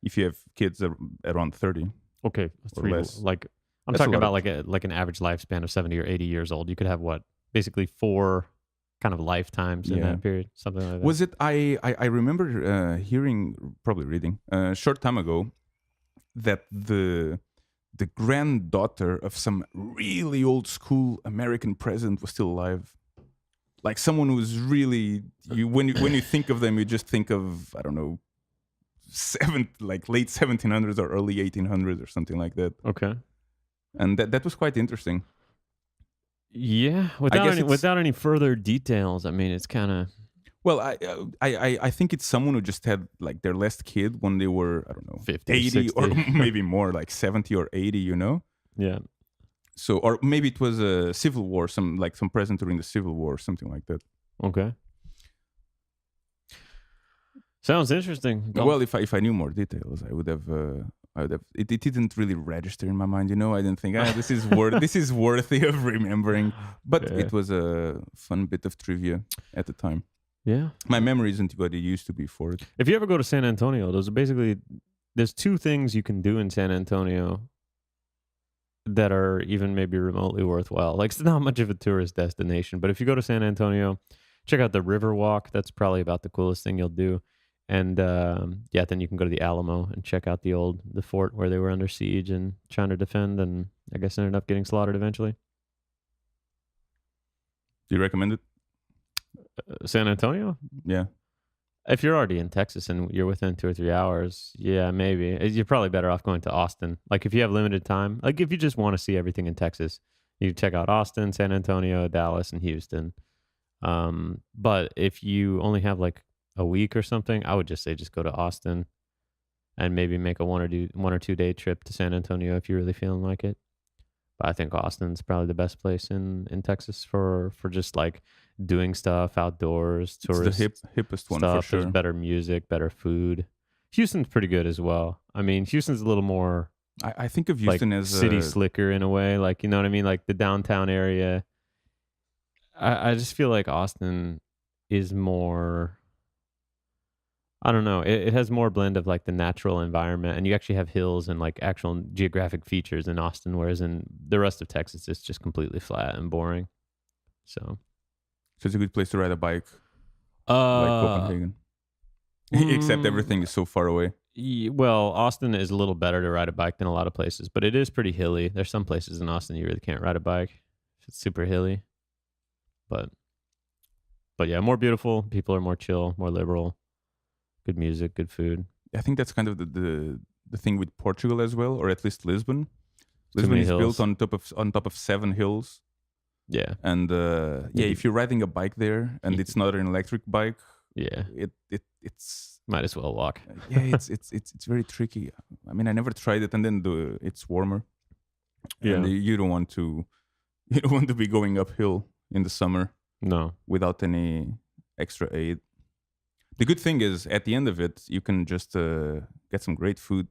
if you have kids around 30.
Okay, 3
less.
Like I'm talking about like an average lifespan of 70 or 80 years old. You could have what? Basically 4 kind of lifetimes in that period, something like that.
Was it? I remember hearing, probably reading, a short time ago, that the granddaughter of some really old school American president was still alive. Like someone who's really when you think of them, you just think of, I don't know, late 1700s or early 1800s or something like that.
Okay,
and that was quite interesting.
Yeah, without any further details, I mean, it's kind of.
Well, I think it's someone who just had like their last kid when they were, I don't know,
50,
80
60.
or maybe more, like 70 or 80,
Yeah.
So, or maybe it was a civil war, some president during the Civil War, something like that.
Okay. Sounds interesting.
Well, if I knew more details, I would have. It didn't really register in my mind, I didn't think this is worthy of remembering, but It was a fun bit of trivia at the time.
Yeah,
my memory isn't what it used to be for it.
If you ever go to San Antonio, there's 2 things you can do in San Antonio that are even maybe remotely worthwhile. Like, it's not much of a tourist destination, but if you go to San Antonio, check out the Riverwalk. That's probably about the coolest thing you'll do. And then you can go to the Alamo and check out the fort where they were under siege and trying to defend, and I guess ended up getting slaughtered eventually.
Do you recommend it?
San Antonio?
Yeah.
If you're already in Texas and you're within 2 or 3 hours, yeah, maybe. You're probably better off going to Austin. Like, if you have limited time, like if you just want to see everything in Texas, you check out Austin, San Antonio, Dallas, and Houston. But if you only have like a week or something, I would just say just go to Austin and maybe make a 1 or 2 day trip to San Antonio if you're really feeling like it. But I think Austin's probably the best place in Texas for just like doing stuff outdoors, tourist.
It's the hippest one
stuff.
for sure.
There's better music, better food. Houston's pretty good as well. I mean, Houston's a little more.
I think of Houston
like
as
city slicker in a way, like, you know what I mean, like the downtown area. I just feel like Austin is more. I don't know. It has more blend of like the natural environment, and you actually have hills and like actual geographic features in Austin, whereas in the rest of Texas, it's just completely flat and boring. So
it's a good place to ride a bike, like Copenhagen. Except everything is so far away.
Well, Austin is a little better to ride a bike than a lot of places, but it is pretty hilly. There's some places in Austin you really can't ride a bike. It's super hilly. But yeah, more beautiful. People are more chill, more liberal. Good music, good food.
I think that's kind of the thing with Portugal as well, or at least Lisbon. Lisbon is built on top of 7 hills.
Yeah.
And if you're riding a bike there and it's not an electric bike, it's
might as well walk.
It's very tricky. I mean, I never tried it, and then it's warmer. Yeah. And you don't want to be going uphill in the summer.
No.
Without any extra aid. The good thing is, at the end of it, you can just get some great food.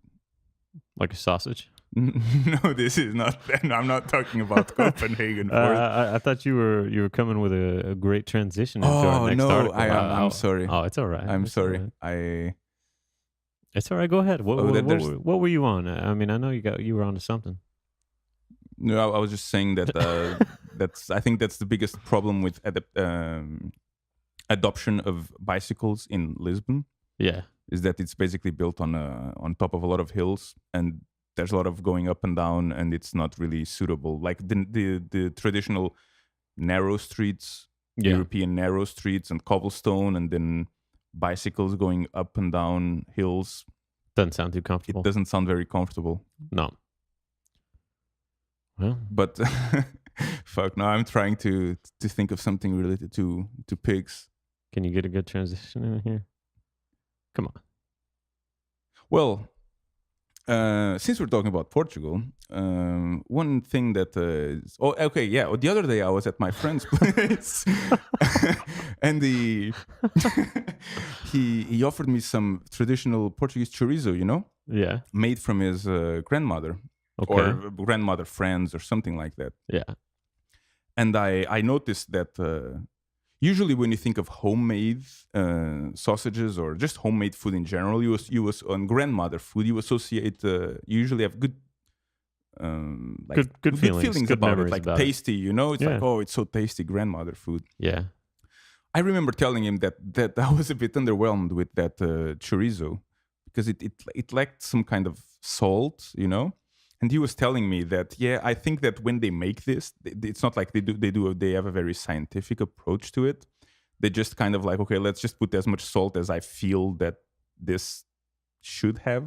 Like a sausage?
No, this is not. I'm not talking about Copenhagen.
I thought you were coming with a great transition into our next article.
I'm sorry.
Oh, it's all right.
I'm sorry.
It's all right. Go ahead. What were you on? I mean, I know you were onto something.
No, I was just saying that I think that's the biggest problem with adoption of bicycles in Lisbon.
Yeah.
Is that it's basically built on top of a lot of hills, and there's a lot of going up and down, and it's not really suitable. Like the traditional narrow streets, European narrow streets and cobblestone, and then bicycles going up and down hills.
Doesn't sound too comfortable.
It doesn't sound very comfortable.
No. Well,
but fuck. Now I'm trying to think of something related to pigs.
Can you get a good transition in here? Come on.
Well, since we're talking about Portugal, one thing that the other day I was at my friend's place, and he offered me some traditional Portuguese chorizo,
Yeah.
made from his grandmother or grandmother friends or something like that.
Yeah.
And I noticed that usually when you think of homemade sausages or just homemade food in general, you on grandmother food, you associate usually have good
good feelings good
about it, like
about
tasty, it's like, oh, it's so tasty, grandmother food.
Yeah.
I remember telling him that I was a bit underwhelmed with that chorizo because it lacked some kind of salt, And he was telling me that, I think that when they make this, it's not like they have a very scientific approach to it. They just kind of like, okay, let's just put as much salt as I feel that this should have.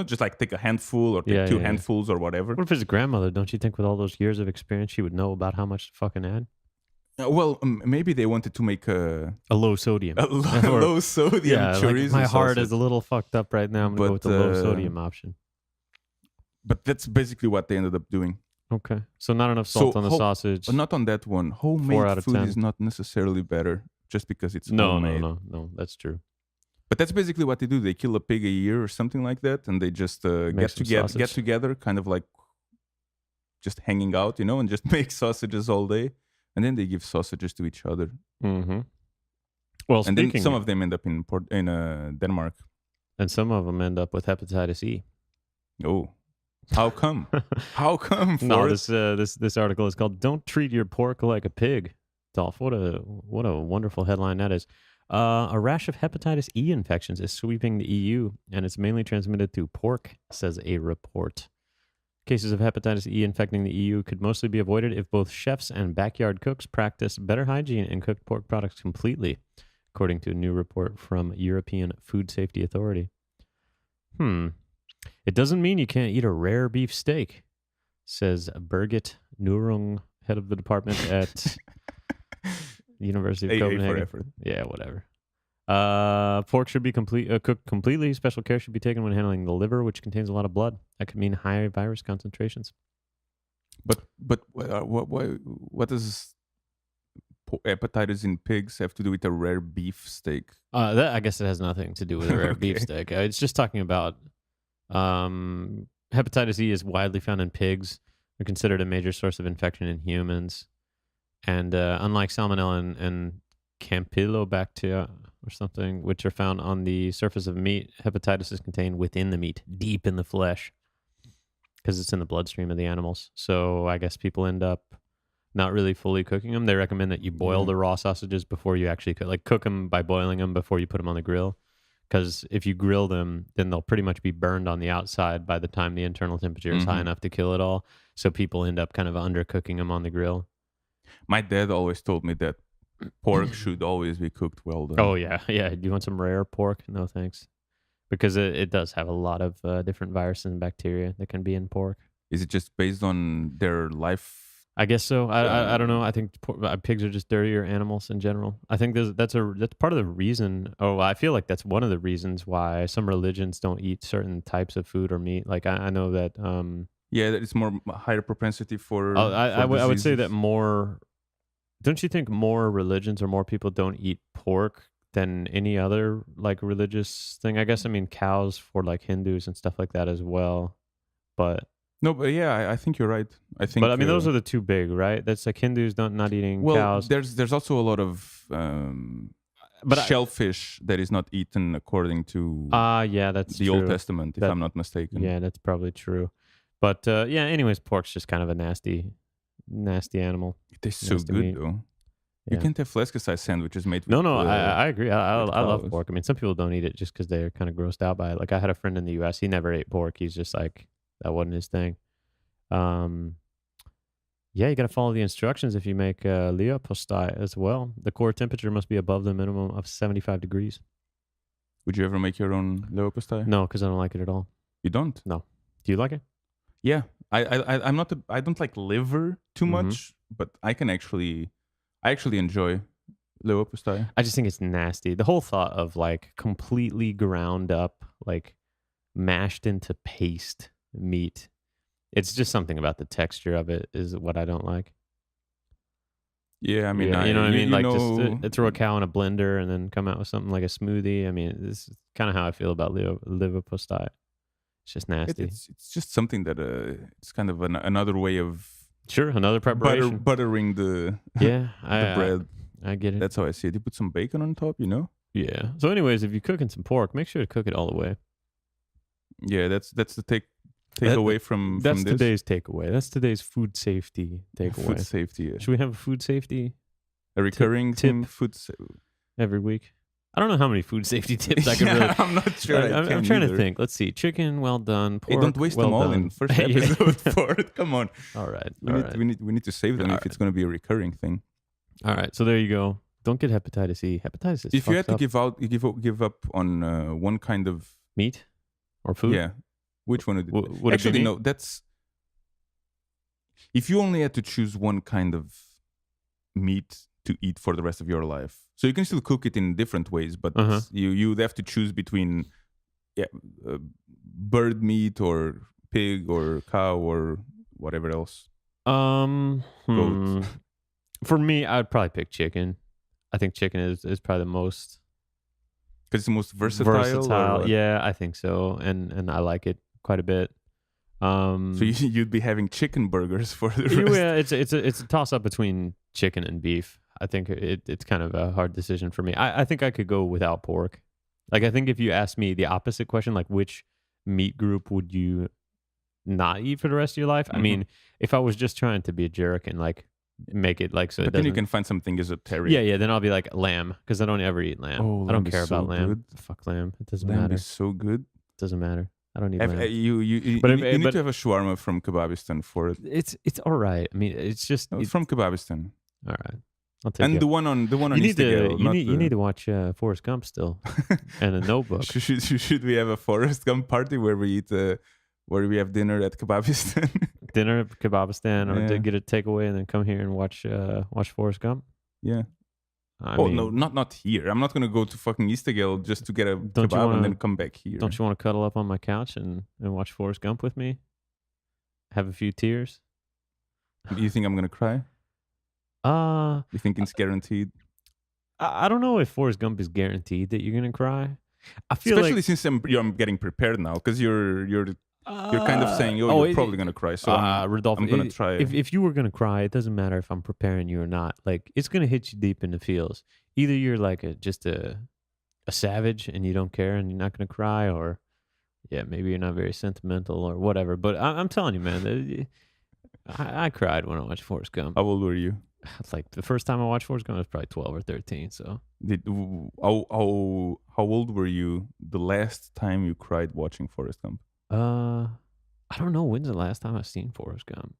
Just like take a handful or take two handfuls or whatever.
What if his grandmother, don't you think with all those years of experience, she would know about how much to fucking add?
Well, maybe they wanted to make a
low sodium.
Low sodium chorizo.
Like my heart is a little fucked up right now. I'm going to go with the low sodium option.
But that's basically what they ended up doing.
Okay. So not enough salt on the sausage.
But not on that one. Homemade food is not necessarily better just because it's homemade.
No. That's true.
But that's basically what they do. They kill a pig a year or something like that, and they just get together, kind of like just hanging out, and just make sausages all day. And then they give sausages to each other.
Mm-hmm. Well,
and then some of them end up in Denmark.
And some of them end up with hepatitis E.
Oh. How come? How come?
No, this article is called "Don't Treat Your Pork Like a Pig." Dolph, what a wonderful headline that is. A rash of hepatitis E infections is sweeping the EU, and it's mainly transmitted through pork, says a report. Cases of hepatitis E infecting the EU could mostly be avoided if both chefs and backyard cooks practice better hygiene and cook pork products completely, according to a new report from European Food Safety Authority. It doesn't mean you can't eat a rare beef steak, says Birgit Nurung, head of the department at University of Copenhagen. Yeah, whatever. Pork should be cooked completely. Special care should be taken when handling the liver, which contains a lot of blood. That could mean high virus concentrations.
But what does hepatitis in pigs have to do with a rare beef steak?
I guess it has nothing to do with a rare beef steak. It's just talking about hepatitis E is widely found in pigs. They're considered a major source of infection in humans. And unlike salmonella and campylobacter or something, which are found on the surface of meat, hepatitis is contained within the meat, deep in the flesh, because it's in the bloodstream of the animals. So I guess people end up not really fully cooking them. They recommend that you boil the raw sausages before you actually cook. Like cook them by boiling them before you put them on the grill. Because if you grill them, then they'll pretty much be burned on the outside by the time the internal temperature is high enough to kill it all. So people end up kind of undercooking them on the grill.
My dad always told me that pork should always be cooked well done.
Oh, yeah. Yeah. Do you want some rare pork? No, thanks. Because it does have a lot of different viruses and bacteria that can be in pork.
Is it just based on their life?
I guess so. I don't know. I think pigs are just dirtier animals in general. I think that's part of the reason. Oh, I feel like that's one of the reasons why some religions don't eat certain types of food or meat. Like I know that.
It's more higher propensity for.
I would say that more. Don't you think more religions or more people don't eat pork than any other like religious thing? I guess I mean cows for like Hindus and stuff like that as well, but.
No, but I think you're right.
But I mean, those are the two big, right? That's like Hindus not eating cows.
There's also a lot of shellfish that is not eaten according to
that's
the
true.
Old Testament, if I'm not mistaken.
Yeah, that's probably true. But yeah, anyways, pork's just kind of a nasty animal.
It tastes so
Nasty
good
meat.
though. You
Yeah.
can't have flesk-sized sandwiches made with
No, I agree. I love
cows.
pork. I mean, some people don't eat it just because they're kind of grossed out by it. Like I had a friend in the U.S. He never ate pork. He's just like that wasn't his thing. Um, yeah, you got to follow the instructions if you make leopostei as well. The core temperature must be above the minimum of 75 degrees.
Would you ever make your own leopostei?
No, because I don't like it at all.
You don't?
No. Do you like it?
Yeah. I'm not. I don't like liver too
Mhm.
much, but I actually enjoy leopostei.
I just think it's nasty. The whole thought of like completely ground up, like mashed into paste meat. It's just something about the texture of it is what I don't like.
Yeah, I mean,
Yeah, you know what I mean?
you
Like
know,
just throw a cow in a blender and then come out with something like a smoothie. I mean, this is kind of how I feel about liver postei. It's just nasty.
it's just something that it's kind of another way of
Sure, another preparation.
buttering the
Yeah,
the bread.
I get it.
That's how I see it. You put some bacon on top, you know?
Yeah. So, anyways, if you're cooking some pork, make sure to cook it all the way.
Yeah, that's the takeaway from
That's
this.
today's takeaway. That's today's food safety takeaway.
Food safety. Yeah.
Should we have a food safety
A recurring
tip
theme,
every week? I don't know how many food safety tips I can
Yeah,
really.
I'm not sure.
I'm trying to think. Let's see. Chicken, well done. Pork,
Hey, don't waste
well
them all
done.
in first
Yeah.
episode for it. Come on.
All right.
We need to save them
All
if it's going to be a recurring thing.
All right. So there you go. Don't get hepatitis E. Hepatitis is
If you had to
fucked up.
give up on one kind of
Meat or food.
yeah, which one would it?
Would
Actually,
it be meat?
no. That's if you only had to choose one kind of meat to eat for the rest of your life. So you can still cook it in different ways, but
Uh-huh.
you'd have to choose between bird meat or pig or cow or whatever else.
Goat.
Goat.
For me, I'd probably pick chicken. I think chicken is probably the most
Because it's the most versatile. or what?
Yeah, I think so, and I like it quite a bit.
So you'd be having chicken burgers for the rest.
Yeah, it's a toss up between chicken and beef. I think it's kind of a hard decision for me. I think I could go without pork. Like I think if you asked me the opposite question, like which meat group would you not eat for the rest of your life? I
Mhm.
mean, if I was just trying to be a jerk and like make it like so,
But
it
then you
doesn't.
can find something esoteric.
Yeah, then I'll be like lamb because I don't ever eat lamb.
Oh,
I don't
lamb is
care
so
about lamb.
good.
Fuck lamb. It doesn't
Lamb
matter.
is so good.
Doesn't matter. I don't eat
Have,
lamb.
you
But
need,
if-
you need
but-
to have a shawarma from Kebabistan for it.
It's all right. I mean, it's just
No, it's from Kebabistan.
all right. I'll take
And
it.
the one on
You need to
Instagram.
you need to watch Forrest Gump still and a Notebook.
Should we have a Forrest Gump party where we eat where we have dinner at Kebabistan?
Dinner at Kebabistan or to
Yeah.
get a takeaway and then come here and watch Forrest Gump.
Yeah.
I
Oh
mean,
no, not here. I'm not gonna go to fucking Istegel just to get a
Don't you
kebab
wanna-
and then come back here.
don't you want to cuddle up on my couch and watch Forrest Gump with me? Have a few tears.
You think I'm gonna cry? You think it's guaranteed?
I don't know if Forrest Gump is guaranteed that you're gonna cry. I feel
Especially
like
since I'm getting prepared now, because you're kind of saying, oh, you're probably gonna cry. So
Rodolfo,
I'm gonna try.
If you were gonna cry, it doesn't matter if I'm preparing you or not. Like it's gonna hit you deep in the feels. Either you're like just a savage and you don't care and you're not gonna cry, or yeah, maybe you're not very sentimental or whatever. But I'm telling you, man, I cried when I watched Forrest Gump.
How old were you?
Like the first time I watched Forrest Gump, I was probably 12 or 13. So
How old were you the last time you cried watching Forrest Gump?
I don't know when's the last time I've seen Forrest Gump.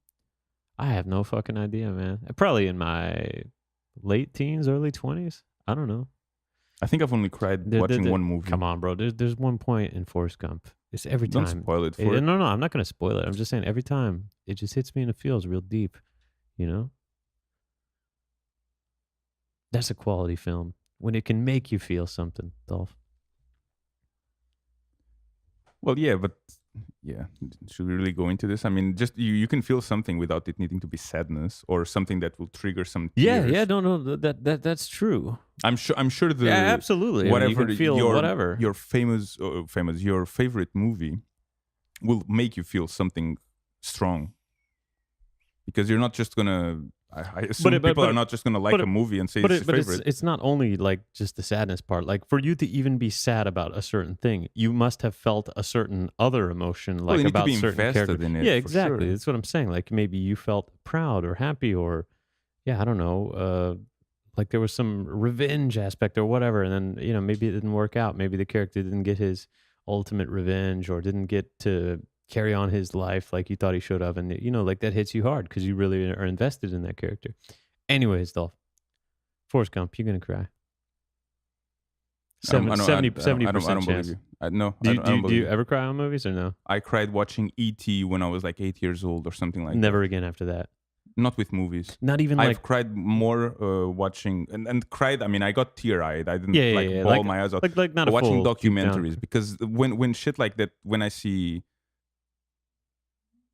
I have no fucking idea, man. Probably in my late teens, early 20s. I don't know.
I think I've only cried watching one movie.
Come on, bro. There's one point in Forrest Gump. It's every
Don't
time.
spoil it for it.
No, I'm not gonna spoil it. I'm just saying every time it just hits me in the feels real deep. You know. That's a quality film when it can make you feel something, Dolph.
Well, yeah, but yeah, should we really go into this? I mean, just you can feel something without it needing to be sadness or something that will trigger some tears.
Yeah, no, that's true.
I'm sure the
Yeah, absolutely. I mean,
whatever
you can feel
your
whatever.
your your favorite movie will make you feel something strong, because you're not just gonna I assume people are not just gonna like a movie and say it's their favorite.
It's not only like just the sadness part. Like for you to even be sad about a certain thing, you must have felt a certain other emotion,
Well,
like
you need to
about
be
certain
invested
character.
in it.
Yeah,
for
exactly.
sure.
That's what I'm saying. Like maybe you felt proud or happy or yeah, I don't know. Like there was some revenge aspect or whatever, and then maybe it didn't work out. Maybe the character didn't get his ultimate revenge or didn't get to carry on his life like you thought he should have, and like that hits you hard because you really are invested in that character. Anyways, Dolph, Forrest Gump, you're gonna cry.
I don't, I don't, I don't, I don't
70%
believe
chance.
you. No,
Do
I
you,
don't,
do,
I don't
you, do you
believe you.
ever cry on movies or no?
I cried watching E.T. when I was like 8 years old or something like that.
Never again after that.
Not with movies.
Not even
I've
like
cried more watching and cried. I mean, I got tear-eyed. I didn't
yeah.
bawl
Like,
my eyes out.
like not a
Watching
full deep down.
documentaries, because when shit like that, when I see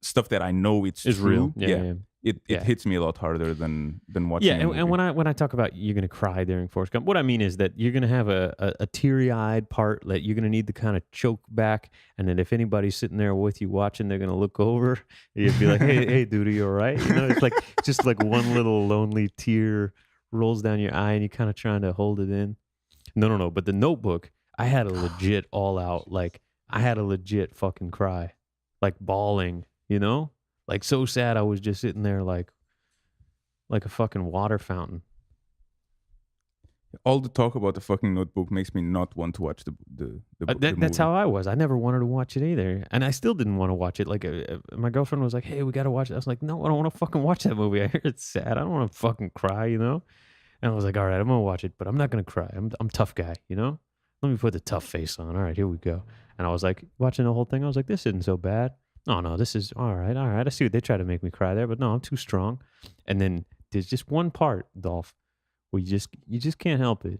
stuff that I know it's
Is
true,
real. Yeah.
it
Yeah.
hits me a lot harder than watching.
Yeah,
a movie.
and when I talk about you're gonna cry during Forrest Gump, what I mean is that you're gonna have a teary eyed part that you're gonna need to kind of choke back, and then if anybody's sitting there with you watching, they're gonna look over. You'd be like, hey, dude, are you all right? It's like just like one little lonely tear rolls down your eye, and you're kind of trying to hold it in. No. But The Notebook, I had a legit all out, like I had a legit fucking cry, like bawling, like so sad I was just sitting there like a fucking water fountain.
All the talk about the fucking Notebook makes me not want to watch the
That's
movie.
how I was. I never wanted to watch it either, and I still didn't want to watch it. Like my girlfriend was like, "Hey, we got to watch it." I was like, "No, I don't want to fucking watch that movie. I hear it's sad. I don't want to fucking cry, And I was like, "All right, I'm gonna watch it, but I'm not gonna cry. I'm tough guy, Let me put the tough face on. All right, here we go." And I was like watching the whole thing. I was like, "This isn't so bad. No, this is all right. All right. I see what they try to make me cry there, but no, I'm too strong." And then there's just one part, Dolph, where you just can't help it.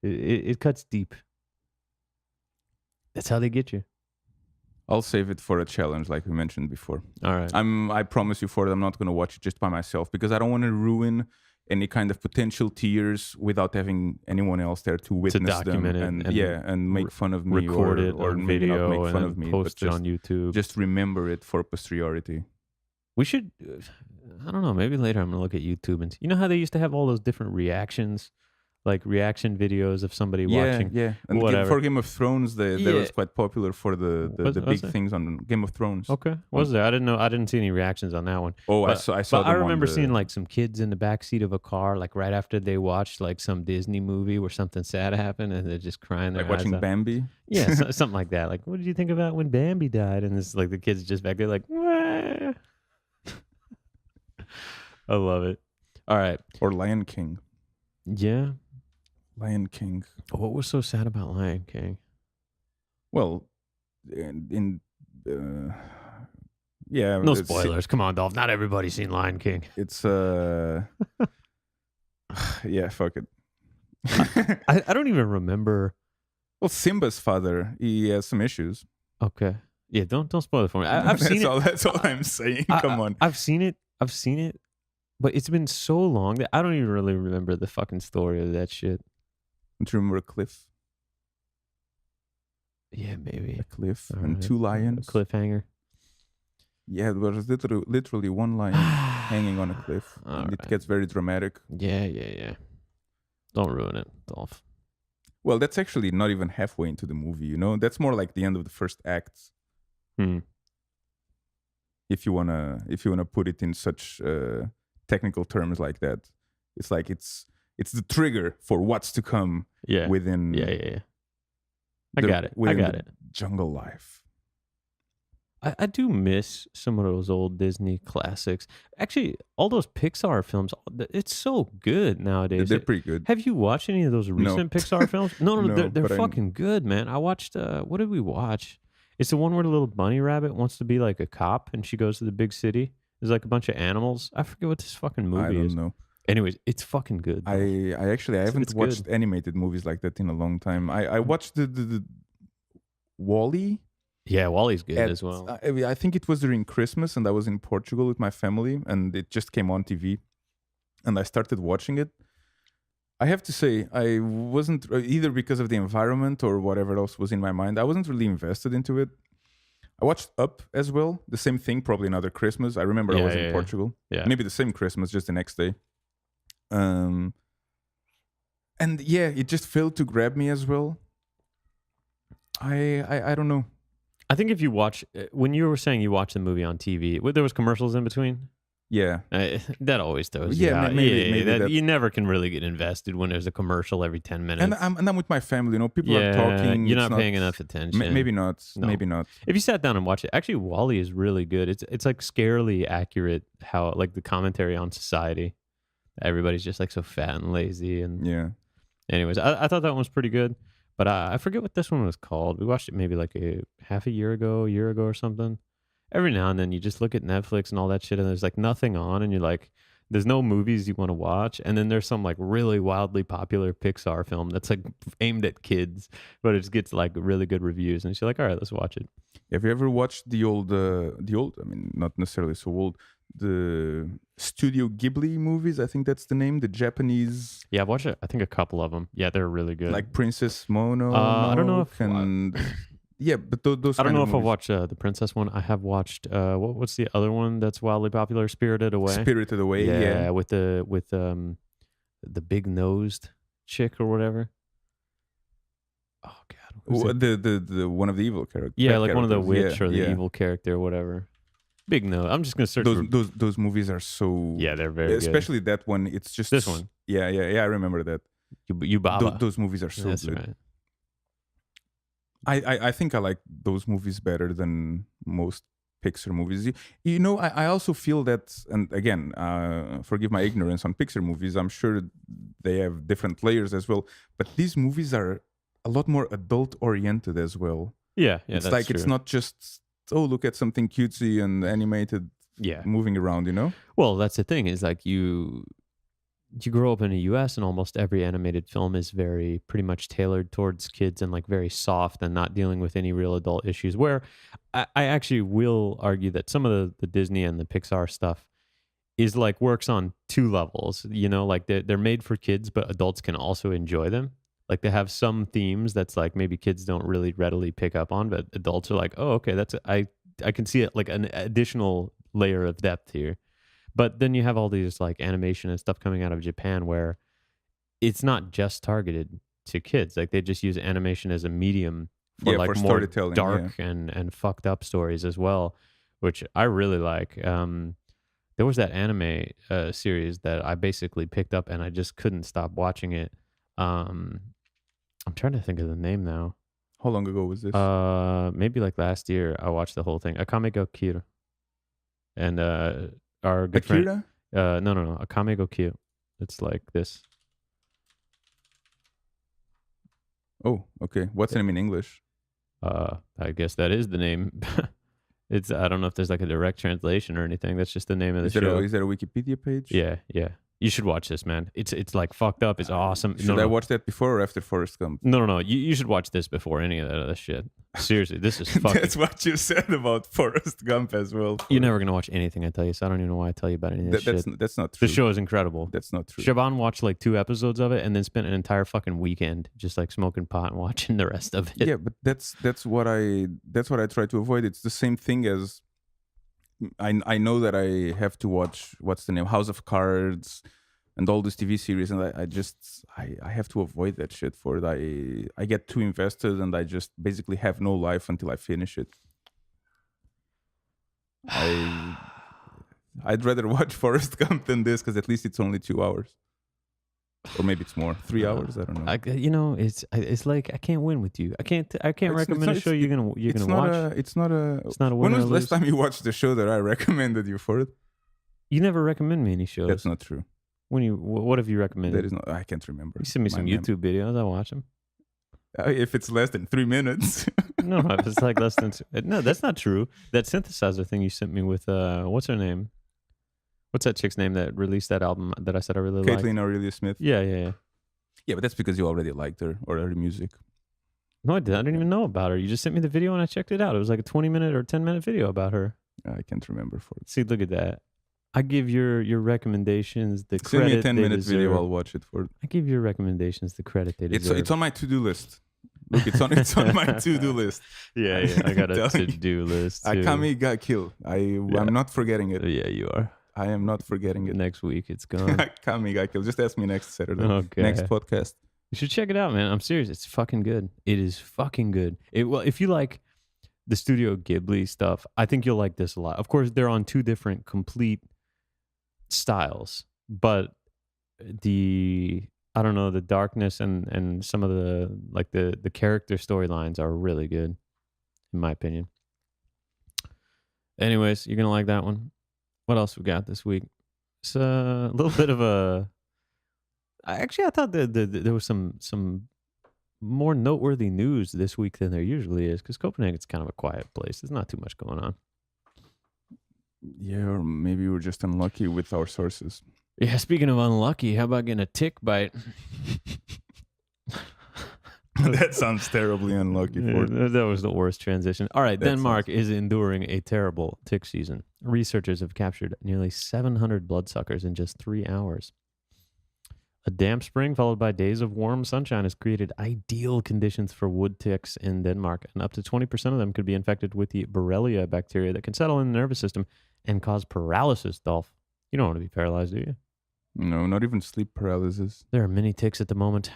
It cuts deep. That's how they get you.
I'll save it for a challenge, like we mentioned before.
All right.
I promise you for it, I'm not going to watch it just by myself because I don't want to ruin any kind of potential tears without having anyone else there to witness
document
them
it
and make fun of me
record it
or
on
maybe
video
not make fun
and
of me,
post
but
it on YouTube.
just remember it for posterity.
We should, I don't know, maybe later I'm going to look at YouTube and you know how they used to have all those different reactions, like reaction videos of somebody watching.
Yeah. And
whatever.
for Game of Thrones, that was quite popular for the big
there?
things on Game of Thrones.
Okay. Was there? I didn't know. I didn't see any reactions on that one.
Oh,
But-
I saw
But I
them on
remember
the-
seeing like some kids in the backseat of a car, like right after they watched like some Disney movie where something sad happened and they're just crying their
like
eyes
watching
out.
Bambi.
Yeah, something like that. Like, what did you think about when Bambi died? And it's like the kids just back there like, "Wah." I love it. All right.
Or Lion King.
Yeah.
Lion King.
What was so sad about Lion King?
Well, yeah.
No spoilers. Come on, Dolph. Not everybody's seen Lion King.
It's yeah, fuck it.
I don't even remember.
Well, Simba's father, he has some issues.
Okay. Yeah, don't spoil it for me. I've seen it.
That's all I'm saying. Come on.
I've seen it, but it's been so long that I don't even really remember the fucking story of that shit.
Don't you remember a cliff?
Yeah, maybe.
A cliff
All
and
right.
two lions.
A cliffhanger.
Yeah, there was literally one lion hanging on a cliff.
All
And it
right.
gets very dramatic.
Yeah. Don't ruin it, Dolph.
Well, that's actually not even halfway into the movie, That's more like the end of the first act. If you wanna put it in such technical terms like that. It's like it's the trigger for what's to come
Yeah.
within
Yeah. I got it.
jungle life.
I do miss some of those old Disney classics. Actually, all those Pixar films, it's so good nowadays.
They're pretty good.
Have you watched any of those recent Pixar films? No,
No,
they're
but I-
fucking good, man. I watched, what did we watch? It's the one where the little bunny rabbit wants to be like a cop and she goes to the big city. There's like a bunch of animals. I forget what this fucking
I
movie
don't
is.
know.
Anyways, it's fucking good.
I haven't
it's
watched
good.
animated movies like that in a long time. I watched the Wall-E.
Yeah, Wally's good as well.
I think it was during Christmas, and I was in Portugal with my family, and it just came on TV, and I started watching it. I have to say, I wasn't either because of the environment or whatever else was in my mind. I wasn't really invested into it. I watched Up as well. The same thing, probably another Christmas. I remember I was in Portugal.
Yeah.
Maybe the same Christmas, just the next day. And yeah, it just failed to grab me as well. I don't know.
I think if you watch, when you were saying you watched the movie on TV, there was commercials in between.
Yeah,
that always does.
Yeah, maybe that,
you never can really get invested when there's a commercial every 10 minutes.
And I'm with my family. You know, people are talking.
You're not paying enough attention.
Maybe not.
No.
Maybe not.
If you sat down and watched it, actually, Wall-E is really good. It's like scarily accurate. How like the commentary on society. Everybody's just like so fat and lazy. And
yeah.
Anyways, I thought that one was pretty good. But I forget what this one was called. We watched it maybe like half a year ago or something. Every now and then you just look at Netflix and all that shit and there's like nothing on and you're like, there's no movies you want to watch. And then there's some like really wildly popular Pixar film that's like aimed at kids, but it just gets like really good reviews. And you're like, all right, let's watch it.
Have you ever watched the old, I mean, not necessarily so old, the Studio Ghibli movies? I think that's the name, the Japanese.
Yeah, I've watched it. I think a couple of them. Yeah, they're really good.
Like Princess Mononoke.
I don't know if...
yeah, but those.
I don't know if
movies.
I watched the Princess one. I have watched what's the other one that's wildly popular? Spirited Away.
Spirited Away. Yeah.
With the big nosed chick or whatever. Oh God.
The one of the evil characters.
Yeah, like one of the witch or the evil character or whatever. Big nose. I'm just gonna search
those movies are so.
Yeah, they're very
especially
good.
That one. It's just
this one.
Yeah. I remember that.
Yubaba.
Those movies are so
That's
good.
Right.
I think I like those movies better than most Pixar movies. You know, I also feel that, and again, forgive my ignorance on Pixar movies, I'm sure they have different layers as well, but these movies are a lot more adult-oriented as well.
Yeah,
it's
that's
like
true.
It's not just, look at something cutesy and animated moving around, you know?
Well, that's the thing, is like you grow up in the US and almost every animated film is very pretty much tailored towards kids and like very soft and not dealing with any real adult issues, where I actually will argue that some of the Disney and the Pixar stuff is like works on two levels, you know, like they're made for kids, but adults can also enjoy them. Like they have some themes that's like maybe kids don't really readily pick up on, but adults are like, oh, okay, I can see it like an additional layer of depth here. But then you have all these like animation and stuff coming out of Japan where it's not just targeted to kids. Like they just use animation as a medium for like
for
more
storytelling,
dark and fucked up stories as well, which I really like. There was that anime series that I basically picked up and I just couldn't stop watching it. I'm trying to think of the name now.
How long ago was this?
Maybe like last year I watched the whole thing. Akame ga Kill. And our good
Akira?
friend, no, Akame ga Kill. It's like this.
Oh, okay. What's the name in English?
I guess that is the name. I don't know if there's like a direct translation or anything. That's just the name of the show.
Is there a Wikipedia page?
Yeah. You should watch this, man. It's like fucked up. It's awesome.
Should I watch that before or after Forrest Gump?
No. You should watch this before any of that other shit. Seriously, this is fucking...
That's what you said about Forrest Gump as well.
You're never going to watch anything I tell you, so I don't even know why I tell you about any of this shit.
That's not true.
The show is incredible.
That's not true.
Siobhan watched like 2 episodes of it and then spent an entire fucking weekend just like smoking pot and watching the rest of it.
Yeah, but that's what I try to avoid. It's the same thing as I know that I have to watch, what's the name, House of Cards and all these TV series, and I have to avoid that shit for it. I get too invested and I just basically have no life until I finish it. I'd rather watch Forrest Gump than this because at least it's only 2 hours. Or maybe it's more, 3 hours. I don't know.
It's like I can't win with you. I can't recommend a show you're gonna watch.
It's not a
win.
When was the last time you watched the show that I recommended you for it?
You never recommend me any shows.
That's not true.
What have you recommended?
That is not. I can't remember.
You send me some YouTube videos. I watch them.
If it's less than 3 minutes.
No, if it's like less than. No, that's not true. That synthesizer thing you sent me with what's her name? What's that chick's name that released that album that I said I really liked?
Caitlin Aurelia Smith.
Yeah.
Yeah, but that's because you already liked her or her music.
No, I didn't. I didn't even know about her. You just sent me the video and I checked it out. It was like a 20-minute or 10-minute video about her.
I can't remember for it.
See, look at that. I give your recommendations the
Send
credit.
Send me a 10-minute
video.
I'll watch it for it.
I give your recommendations the credit they deserve.
It's on my to-do list. Look, it's on my to-do list.
Yeah. I got a
Tell me.
to-do list too.
Akami got killed. I'm not forgetting it.
Yeah, you are.
I am not forgetting it.
Next week it's gone.
Akami got killed. Just ask me next Saturday.
Okay.
Next podcast.
You should check it out, man. I'm serious. It's fucking good. It is fucking good. Well, if you like the Studio Ghibli stuff, I think you'll like this a lot. Of course, they're on two different complete styles, but the darkness and some of the character storylines are really good, in my opinion. Anyways, you're gonna like that one. What else we got this week? It's a little bit of a. I thought that there was some more noteworthy news this week than there usually is, because Copenhagen's kind of a quiet place. There's not too much going on.
Yeah, or maybe we're just unlucky with our sources.
Yeah, speaking of unlucky, how about getting a tick bite?
That sounds terribly unlucky.
That was the worst transition. All right,
That
Denmark is enduring a terrible tick season. Researchers have captured nearly 700 bloodsuckers in just 3 hours. A damp spring followed by days of warm sunshine has created ideal conditions for wood ticks in Denmark, and up to 20% of them could be infected with the Borrelia bacteria that can settle in the nervous system and cause paralysis, Dolph. You don't want to be paralyzed, do you?
No, not even sleep paralysis.
There are many ticks at the moment.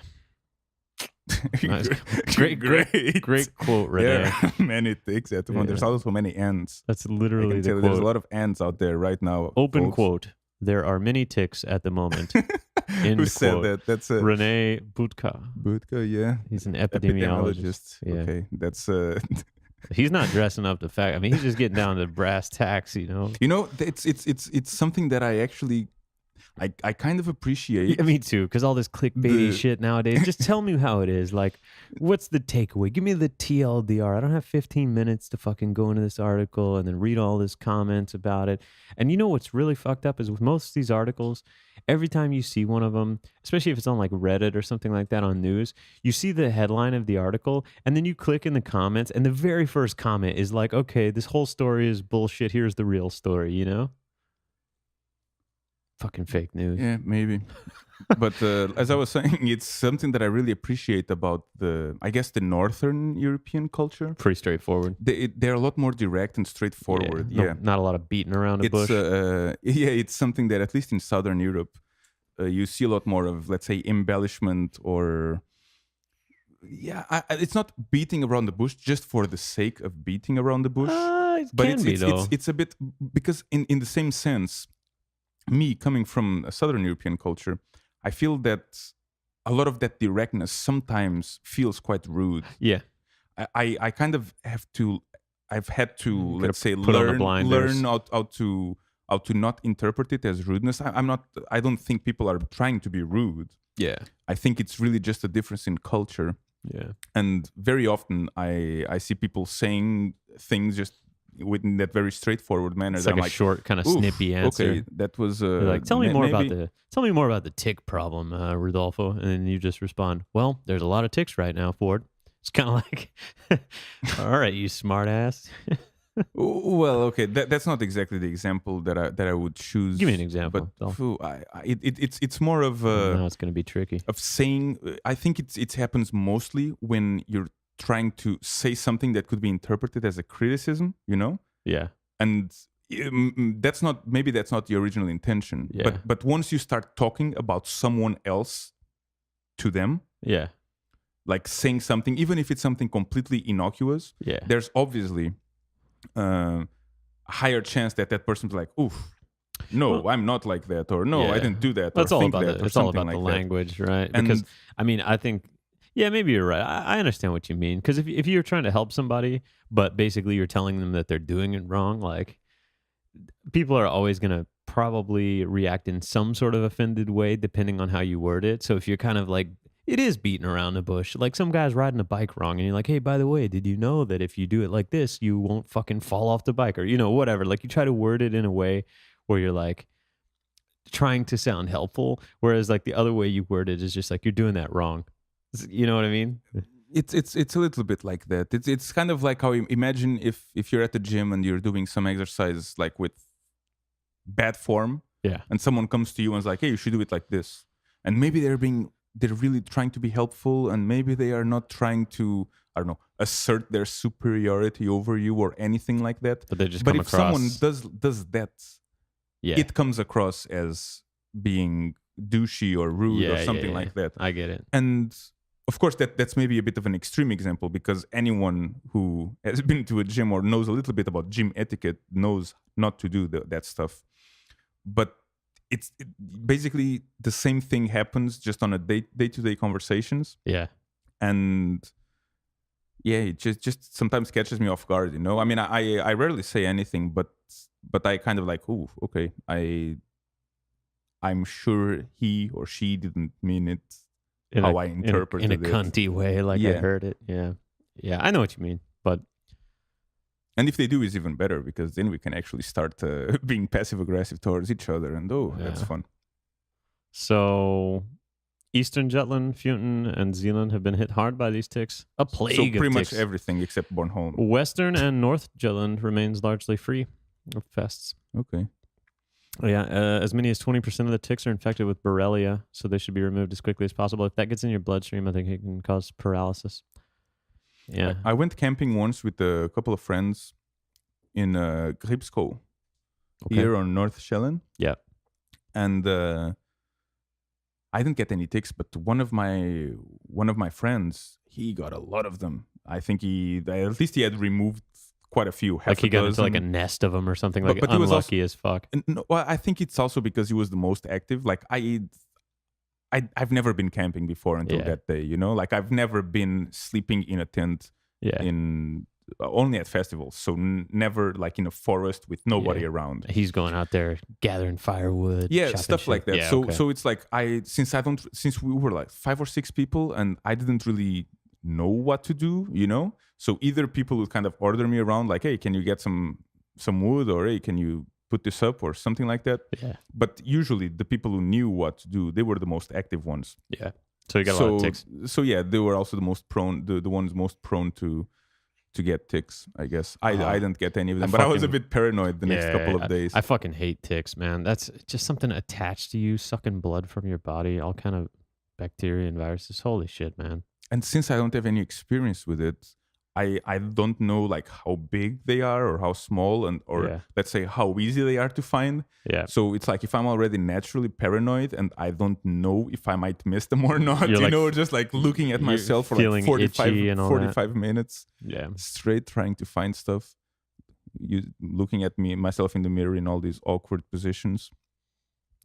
Nice. Great quote, Renee.
There are many ticks at the moment. There's also many ants.
That's literally the quote.
There's a lot of ants out there right now.
Open
folks.
quote. There are many ticks at the moment.
Who said that? That's
Renee Budka.
Budka, yeah.
He's an epidemiologist. Yeah.
Okay, that's
He's not dressing up the fact. I mean, he's just getting down to brass tacks, you know.
You know, it's something that I actually I kind of appreciate.
Yeah, me too, because all this clickbaity shit nowadays. Just tell me how it is. Like, what's the takeaway? Give me the TLDR. I don't have 15 minutes to fucking go into this article and then read all this comments about it. And you know what's really fucked up is with most of these articles, every time you see one of them, especially if it's on like Reddit or something like that on news, you see the headline of the article and then you click in the comments and the very first comment is like, okay, this whole story is bullshit. Here's the real story, you know? Fucking fake news.
Yeah, maybe. But as I was saying, it's something that I really appreciate about the Northern European culture.
Pretty straightforward.
They're a lot more direct and straightforward. Yeah,
not a lot of beating around the bush.
It's something that at least in Southern Europe, you see a lot more of, let's say, embellishment or... Yeah, it's not beating around the bush just for the sake of beating around the bush. It's a bit... Because in the same sense... Me coming from a Southern European culture, I feel that a lot of that directness sometimes feels quite rude.
Yeah,
I kind of I've had to let's say
learn
how to not interpret it as rudeness. I don't think people are trying to be rude.
Yeah,
I think it's really just a difference in culture.
Yeah,
and very often I see people saying things just within that very straightforward manner.
It's like a short, kind of snippy answer.
Okay, that was
like, tell me more about the tick problem, Rodolfo, and then you just respond, "Well, there's a lot of ticks right now, Ford." It's kind of like, all right, you smart ass.
Well, okay, that's not exactly the example that I would choose.
Give me an example.
But it's more of
now it's going to be tricky.
Of saying, I think it happens mostly when you're trying to say something that could be interpreted as a criticism, you know?
Yeah.
And that's not the original intention.
Yeah.
But once you start talking about someone else to them,
yeah,
like saying something, even if it's something completely innocuous,
yeah,
there's obviously a higher chance that person's like, oof, no, I'm not like that, or no,
yeah.
I didn't do that.
That's
or
all
think
about
that,
it's all about the language, right?
And
because I mean, I think. Yeah, maybe you're right. I understand what you mean. Because if you're trying to help somebody, but basically you're telling them that they're doing it wrong, like, people are always going to probably react in some sort of offended way, depending on how you word it. So if you're kind of like, it is beating around the bush. Like, some guy's riding a bike wrong, and you're like, hey, by the way, did you know that if you do it like this, you won't fucking fall off the bike? Or, you know, whatever. Like, you try to word it in a way where you're like, trying to sound helpful. Whereas, like, the other way you word it is just like, you're doing that wrong. You know what I mean?
It's a little bit like that. It's kind of like how, imagine if you're at the gym and you're doing some exercise like with bad form,
yeah,
and someone comes to you and is like, hey, you should do it like this, and maybe they're being they're really trying to be helpful, and maybe they are not trying to, I don't know, assert their superiority over you or anything like that.
But they just
But
come
if someone
across.
does that,
Yeah.
it comes across as being douchey or rude or something like that.
I get it.
And of course, that's maybe a bit of an extreme example, because anyone who has been to a gym or knows a little bit about gym etiquette knows not to do that stuff. But basically the same thing happens just on a day-to-day conversations.
Yeah.
And yeah, it just sometimes catches me off guard, you know. I mean, I rarely say anything, but I kind of like, oh, okay, I'm sure he or she didn't mean it how I interpreted
in a cunty way, like I heard it. Yeah. I know what you mean, but.
And if they do, it's even better, because then we can actually start being passive aggressive towards each other, and that's fun.
So, Eastern Jutland, Futon, and Zealand have been hit hard by these ticks. A plague of ticks.
So pretty much everything except Bornholm.
Western and North Jutland remains largely free of pests.
Okay.
Yeah, as many as 20% of the ticks are infected with Borrelia, so they should be removed as quickly as possible. If that gets in your bloodstream, I think it can cause paralysis. Yeah.
I went camping once with a couple of friends in Gripsko, here on North Sjælland.
Yeah.
And I didn't get any ticks, but one of my friends, he got a lot of them. I think at least he had removed quite a few.
Like he got into like a nest of them or something. But unlucky he was also, as fuck.
No, well, I think it's also because he was the most active. Like I've never been camping before until that day, you know? Like I've never been sleeping in a tent only at festivals. So never like in a forest with nobody around.
He's going out there gathering firewood.
Yeah, stuff like that. Yeah, so it's like since we were like 5 or 6 people and I didn't really know what to do, you know? So either people would kind of order me around like, hey, can you get some wood, or hey, can you put this up or something like that.
Yeah.
But usually the people who knew what to do, they were the most active ones.
Yeah. So you got a lot of ticks.
So yeah, they were also the most prone, the ones most prone to get ticks, I guess. I didn't get any of them, but I was a bit paranoid the next couple of days.
I fucking hate ticks, man. That's just something attached to you, sucking blood from your body, all kind of bacteria and viruses. Holy shit, man.
And since I don't have any experience with it, I don't know like how big they are or how small or let's say how easy they are to find.
Yeah.
So it's like if I'm already naturally paranoid and I don't know if I might miss them or not, you know, just like looking at myself for like 45 minutes straight trying to find stuff. Looking at myself in the mirror in all these awkward positions.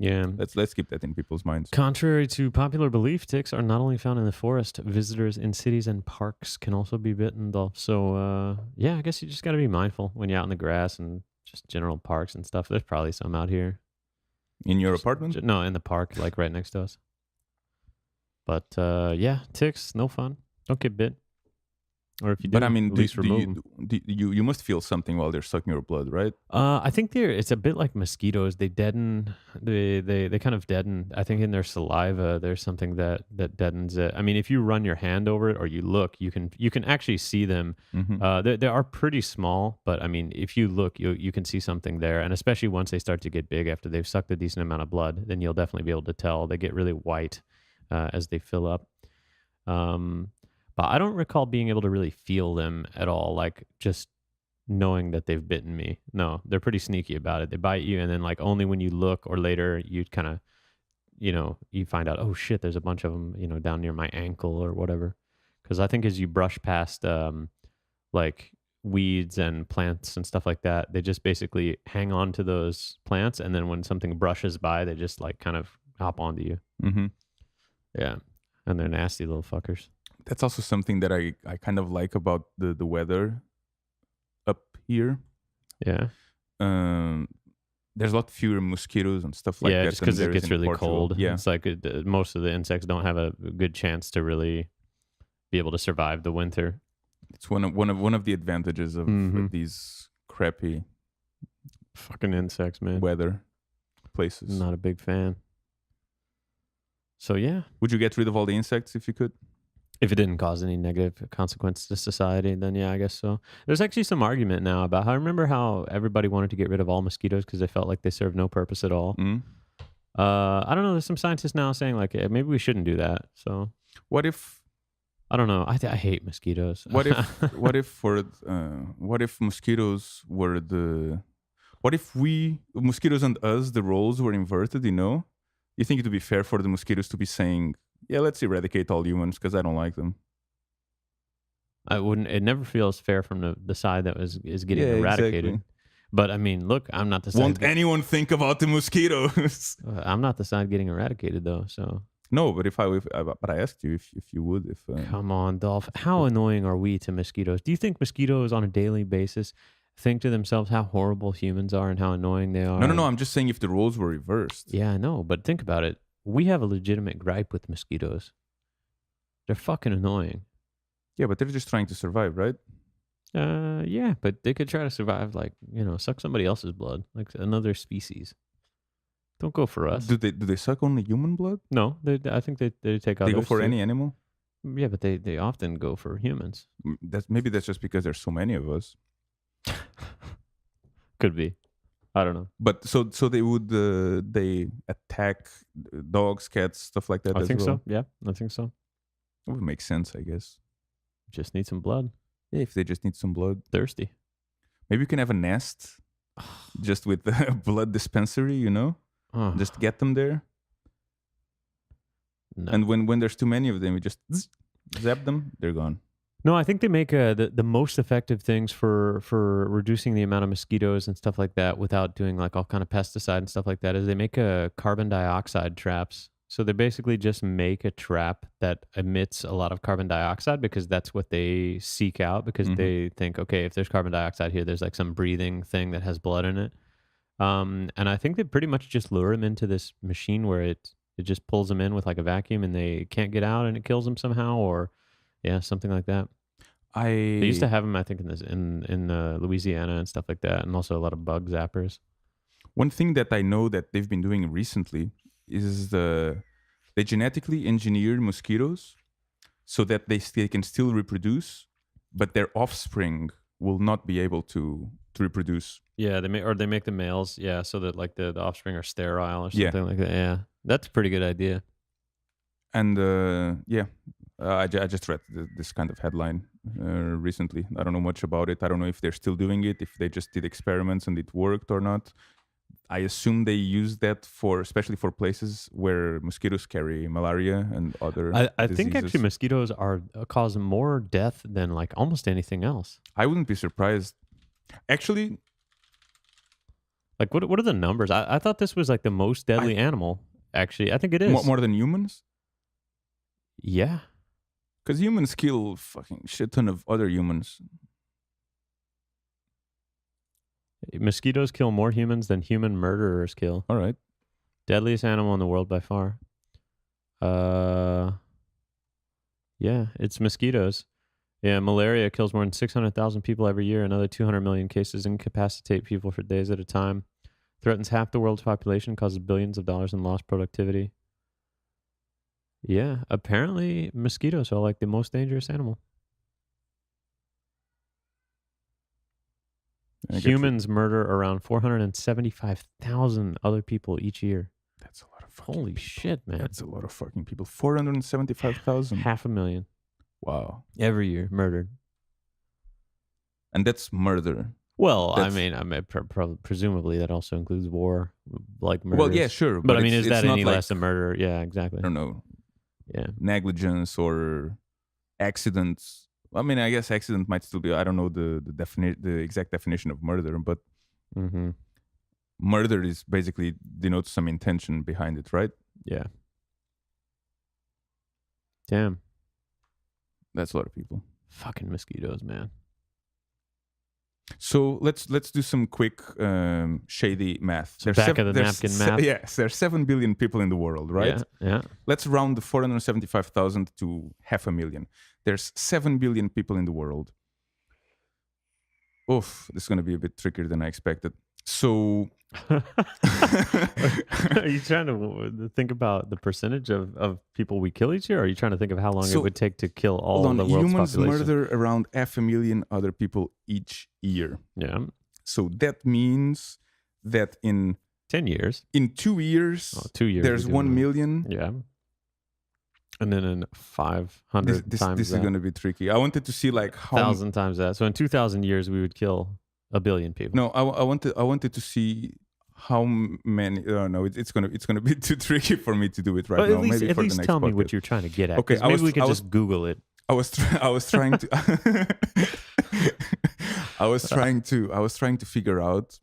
Yeah.
Let's keep that in people's minds.
Contrary to popular belief, ticks are not only found in the forest. Visitors in cities and parks can also be bitten, though. So, I guess you just got to be mindful when you're out in the grass and just general parks and stuff. There's probably some out here.
In your apartment?
No, in the park, like right next to us. But, ticks, no fun. Don't get bit. Or if you do,
but I mean,
at least remove them.
You must feel something while they're sucking your blood, right?
I think it's a bit like mosquitoes. They deaden. They kind of deaden. I think in their saliva, there's something that deadens it. I mean, if you run your hand over it or you look, you can actually see them. Mm-hmm. They are pretty small, but I mean, if you look, you can see something there. And especially once they start to get big, after they've sucked a decent amount of blood, then you'll definitely be able to tell. They get really white as they fill up. But I don't recall being able to really feel them at all, like just knowing that they've bitten me. No, they're pretty sneaky about it. They bite you, and then like only when you look or later you kind of, you find out, oh shit, there's a bunch of them, down near my ankle or whatever. Because I think as you brush past like weeds and plants and stuff like that, they just basically hang on to those plants, and then when something brushes by, they just like kind of hop onto you.
Mm-hmm.
Yeah, and they're nasty little fuckers.
That's also something that I kind of like about the weather up here.
Yeah.
There's a lot fewer mosquitoes and stuff like that.
Yeah, just because it gets really
Portugal.
cold.
Yeah.
It's like most of the insects don't have a good chance to really be able to survive the winter.
It's one of the advantages of these crappy
fucking insects, man.
Weather places.
Not a big fan. So yeah.
Would you get rid of all the insects if you could?
If it didn't cause any negative consequence to society, then yeah, I guess so. There's actually some argument now about how, I remember how everybody wanted to get rid of all mosquitoes because they felt like they served no purpose at all.
Mm.
I don't know. There's some scientists now saying like maybe we shouldn't do that. So
What if
I don't know. I hate mosquitoes.
what if mosquitoes were the what if we mosquitoes and us the roles were inverted? You think it would be fair for the mosquitoes to be saying, "Yeah, let's eradicate all humans because I don't like them."
I wouldn't. It never feels fair from the side that is getting
Yeah,
eradicated.
exactly.
But I mean, look, I'm not the side.
Won't anyone think about the mosquitoes?
I'm not the side getting eradicated though. So
No, but but I asked you if you would if
come on, Dolph. How annoying are we to mosquitoes? Do you think mosquitoes on a daily basis think to themselves how horrible humans are and how annoying they are?
no. I'm just saying if the roles were reversed.
Yeah, I know, but think about it. We have a legitimate gripe with mosquitoes. They're fucking annoying.
Yeah, but they're just trying to survive, right?
Yeah, but they could try to survive, like, suck somebody else's blood, like another species. Don't go for us.
Do they suck only human blood?
No, I think they take others.
They go for
too.
any animal?
Yeah, but they often go for humans.
That's just because there's so many of us.
Could be. I don't know.
But so they would they attack dogs, cats, stuff like that.
I
as
think
well?
so. Yeah, I think so.
It would make sense, I guess.
Just need some blood.
Yeah, if they just need some blood.
Thirsty.
Maybe you can have a nest just with a blood dispensary,
Oh,
Just get them there.
no.
And when there's too many of them, you just zap them, they're gone.
No, I think they make the most effective things for reducing the amount of mosquitoes and stuff like that without doing like all kind of pesticide and stuff like that is they make carbon dioxide traps. So they basically just make a trap that emits a lot of carbon dioxide because that's what they seek out because they think, okay, if there's carbon dioxide here, there's like some breathing thing that has blood in it. And I think they pretty much just lure them into this machine where it just pulls them in with like a vacuum and they can't get out and it kills them somehow or yeah, something like that. They used to have them, I think, in Louisiana and stuff like that, and also a lot of bug zappers.
One thing that I know that they've been doing recently is they genetically engineer mosquitoes so that they can still reproduce, but their offspring will not be able to reproduce.
Yeah, they make the males, yeah, so that like the offspring are sterile or something like that. Yeah, that's a pretty good idea.
And I just read this kind of headline recently. I don't know much about it. I don't know if they're still doing it, if they just did experiments and it worked or not. I assume they use that especially for places where mosquitoes carry malaria and other
I
diseases.
think actually mosquitoes are cause more death than like almost anything else.
I wouldn't be surprised. Actually,
like what are the numbers? I thought this was like the most deadly animal. Actually, I think it is
more than humans.
Yeah,
because humans kill fucking shit ton of other humans.
Mosquitoes kill more humans than human murderers kill.
All right.
Deadliest animal in the world by far. Yeah, it's mosquitoes. Yeah, malaria kills more than 600,000 people every year. Another 200 million cases incapacitate people for days at a time. Threatens half the world's population, causes billions of dollars in lost productivity. Yeah, apparently mosquitoes are like the most dangerous animal. Humans murder around 475,000 other people each year.
That's a lot of fucking
Holy
people.
shit, man.
That's a lot of fucking people. 475,000.
500,000.
Wow.
Every year murdered.
And that's murder.
Well, I mean, presumably that also includes war, like murder.
Well, yeah, sure.
But I mean, is that any less than murder? Yeah, exactly.
I don't know.
Yeah.
Negligence or accidents. I mean, I guess accident might still be. I don't know the exact definition of murder, but murder is basically denotes some intention behind it, right?
Yeah. Damn.
That's a lot of people.
Fucking mosquitoes, man.
So let's do some quick shady math.
Back of the napkin math.
Yes, there's 7 billion people in the world, right?
Yeah.
Let's round the 475,000 to 500,000. There's 7 billion people in the world. Oof, this is going to be a bit trickier than I expected. So
are you trying to think about the percentage of people we kill each year? Or are you trying to think of how long it would take to kill all the world's
humans
population?
murder around 500,000 other people each year.
Yeah.
So that means that in
10 years.
In 2 years,
2 years.
there's 1 million.
Yeah. And then in 500
this
times
is
that.
going to be tricky. I wanted to see like how
1,000 times that. So in 2,000 years, we would kill 1 billion people.
No, I wanted to see how many. No, it's gonna be too tricky for me to do it right
But
now.
Maybe
for
at least
the next
tell me
podcast.
what you're trying to get at.
Okay,
Maybe we could just Google it.
I was trying to I was trying to figure out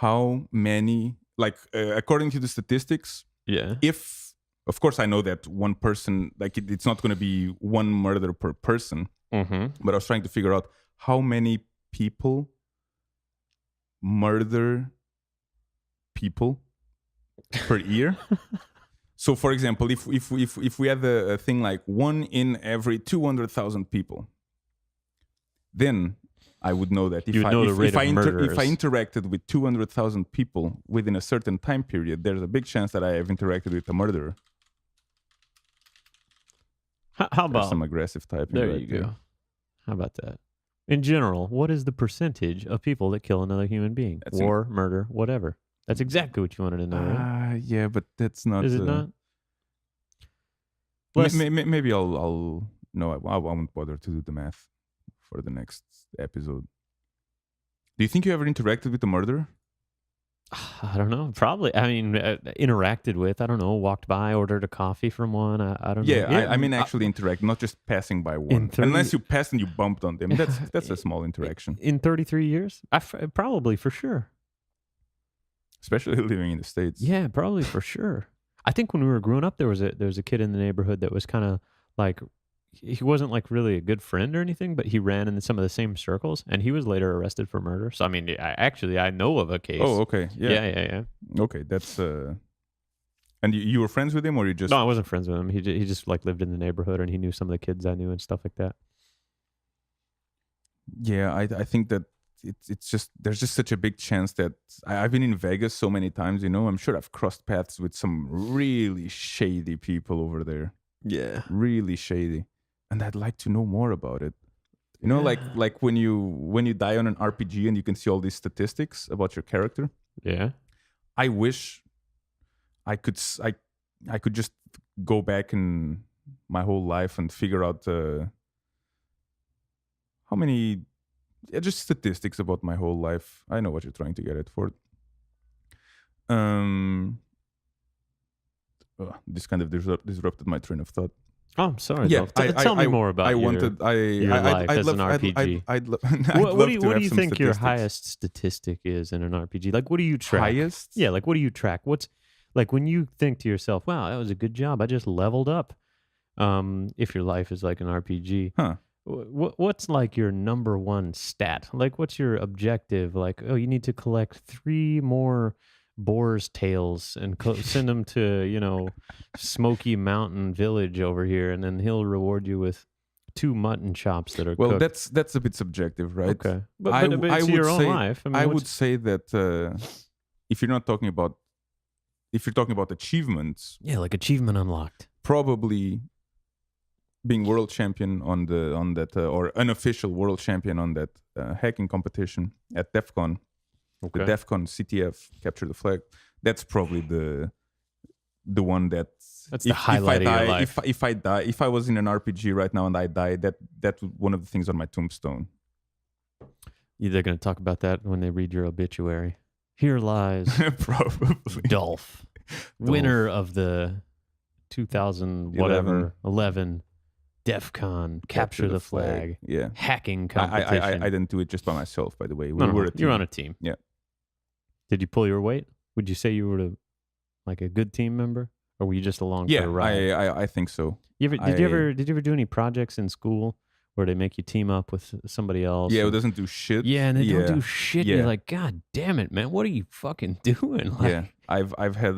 how many, like according to the statistics.
Yeah.
If of course I know that one person, like it's not going to be one murder per person.
Mm-hmm.
But I was trying to figure out how many people murder people per year. So, for example, if we had a thing like 1 in every 200,000 people, then I would know that if I interacted with 200,000 people within a certain time period, there's a big chance that I have interacted with a murderer.
How about
some aggressive typing?
There
right
you go. How about that? In general, what is the percentage of people that kill another human being? War, murder, whatever. That's exactly what you wanted to know, right?
Yeah, but that's not.
Is it not?
Maybe I'll. No, I won't bother to do the math for the next episode. Do you think you ever interacted with a murderer?
I don't know. Probably. I mean, interacted with. I don't know. Walked by, ordered a coffee from one. I don't know.
Yeah, I mean actually interact, not just passing by one. Unless you passed and you bumped on them. That's a small interaction.
In 33 years? Probably, for sure.
Especially living in the States.
Yeah, probably for sure. I think when we were growing up, there was a kid in the neighborhood that was kind of like, he wasn't like really a good friend or anything, but he ran in some of the same circles, and he was later arrested for murder. So I mean, I know of a case.
Oh, okay.
Yeah.
Okay, that's and you were friends with him, or you just?
No, I wasn't friends with him. He just like lived in the neighborhood, and he knew some of the kids I knew and stuff like that.
Yeah, I think that it's just, there's just such a big chance that I've been in Vegas so many times, I'm sure I've crossed paths with some really shady people over there.
Yeah.
Really shady. And I'd like to know more about it. Like when you die on an RPG and you can see all these statistics about your character.
Yeah.
I wish I could just go back in my whole life and figure out how many just statistics about my whole life. I know what you're trying to get at, Ford. This kind of disrupted my train of thought.
Oh, I'm sorry. Yeah, tell me more about your life as an RPG. What do you think your highest statistic is in an RPG? Like, what do you track?
Highest?
Yeah, like what do you track? What's like when you think to yourself, "Wow, that was a good job. I just leveled up." If your life is like an RPG, what's like your number one stat? Like, what's your objective? Like, oh, you need to collect 3 more boar's tails and send them to Smoky Mountain Village over here, and then he'll reward you with 2 mutton chops that are cooked.
That's a bit subjective, right?
Okay, but it's your own life.
I would say that if you're talking about achievements,
like achievement unlocked,
probably being world champion on that or unofficial world champion on that hacking competition at DEF CON. Okay. The DEF CON CTF, Capture the Flag. That's probably the one that's
the highlight of your life.
If I was in an RPG right now and I die, that's one of the things on my tombstone.
They're going to talk about that when they read your obituary. Here lies
probably
Dolph, winner of the 2011 DEF CON Capture the Flag hacking competition.
I didn't do it just by myself, by the way.
You're on a team.
Yeah.
Did you pull your weight? Would you say you were like a good team member, or were you just along for a ride?
Yeah, I think so.
Did you ever do any projects in school where they make you team up with somebody else?
Yeah, who doesn't do shit.
Yeah, and they don't do shit. Yeah. You're like, God damn it, man! What are you fucking doing? Like,
I've had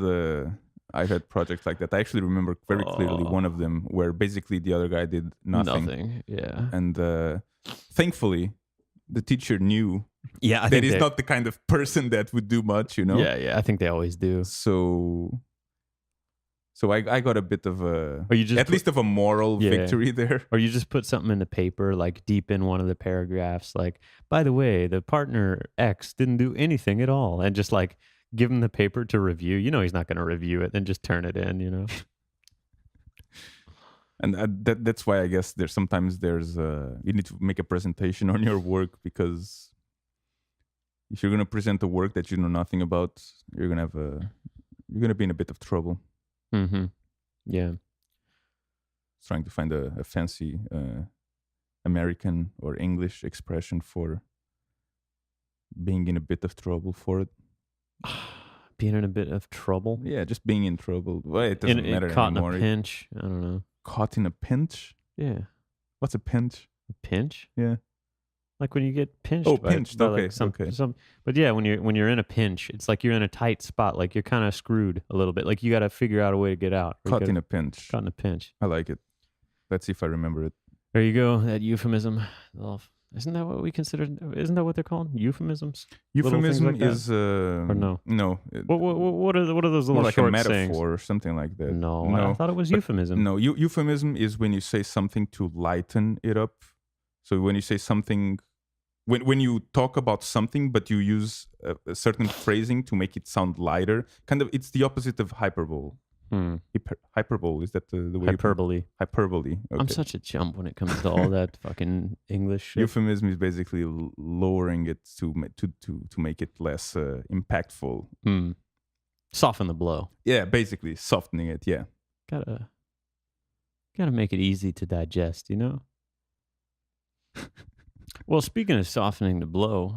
projects like that. I actually remember very clearly one of them where basically the other guy did nothing.
Yeah,
and thankfully the teacher knew.
Yeah,
that he's not the kind of person that would do much,
Yeah, I think they always do.
So So I got a bit of
Or you just
at least of a moral
Yeah.
victory there.
Or you just put something in the paper, like deep in one of the paragraphs, like, by the way, the partner X didn't do anything at all. And just like give him the paper to review. You know, he's not going to review it, then just turn it in, you know?
And that's why I guess there's you need to make a presentation on your work, because if you're going to present a work that you know nothing about, you're going to be in a bit of trouble.
Mm-hmm. Yeah.
Trying to find a fancy American or English expression for being in a bit of trouble for it.
Being in a bit of trouble?
Yeah, just being in trouble. Well, it doesn't matter
caught
anymore.
In a pinch? I don't know.
Caught in a pinch?
Yeah.
What's a pinch?
A pinch?
Yeah.
Like when you get pinched.
Oh, pinched.
By
Okay.
like but yeah, when you're in a pinch, it's like you're in a tight spot. Like you're kind of screwed a little bit. Like you got to figure out a way to get out.
Caught in a pinch.
Caught in a pinch.
I like it. Let's see if I remember it.
There you go. That euphemism. Well, isn't that what we consider? Isn't that what they're called? Euphemisms.
Euphemism
like
is
or no?
No.
What are those little
like
short
a metaphor
sayings?
or something like that.
No, I thought it was euphemism.
No, euphemism is when you say something to lighten it up. So when you say something, when you talk about something, but you use a certain phrasing to make it sound lighter, kind of, it's the opposite of hyperbole. Hyperbole, is that the way?
Hyperbole.
Hyperbole. Okay.
I'm such a chump when it comes to all that fucking English shit.
Euphemism is basically lowering it to make it less impactful.
Soften the blow.
Yeah, basically softening it. Yeah.
Gotta make it easy to digest, you know? Well, speaking of softening the blow,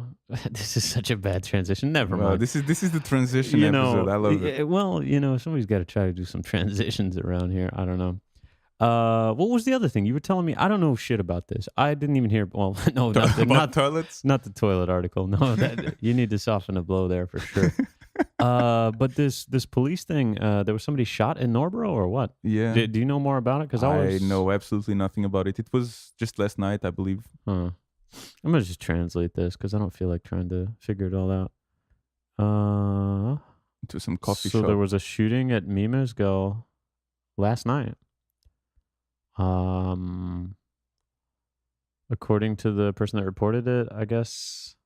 this is such a bad transition. Never mind.
This is the transition episode. I love it.
Well, somebody's got to try to do some transitions around here. I don't know. What was the other thing you were telling me? I don't know shit about this. I didn't even hear. Well, no,
not toilets.
Not the toilet article. No, that you need to soften the blow there for sure. But this police thing, there was somebody shot in Norbro or what?
Yeah.
Do you know more about it? Because
I know absolutely nothing about it. It was just last night, I believe.
Huh. I'm gonna just translate this because I don't feel like trying to figure it all out.
To some coffee shop.
So there was a shooting at Mima's Go last night. According to the person that reported it, I guess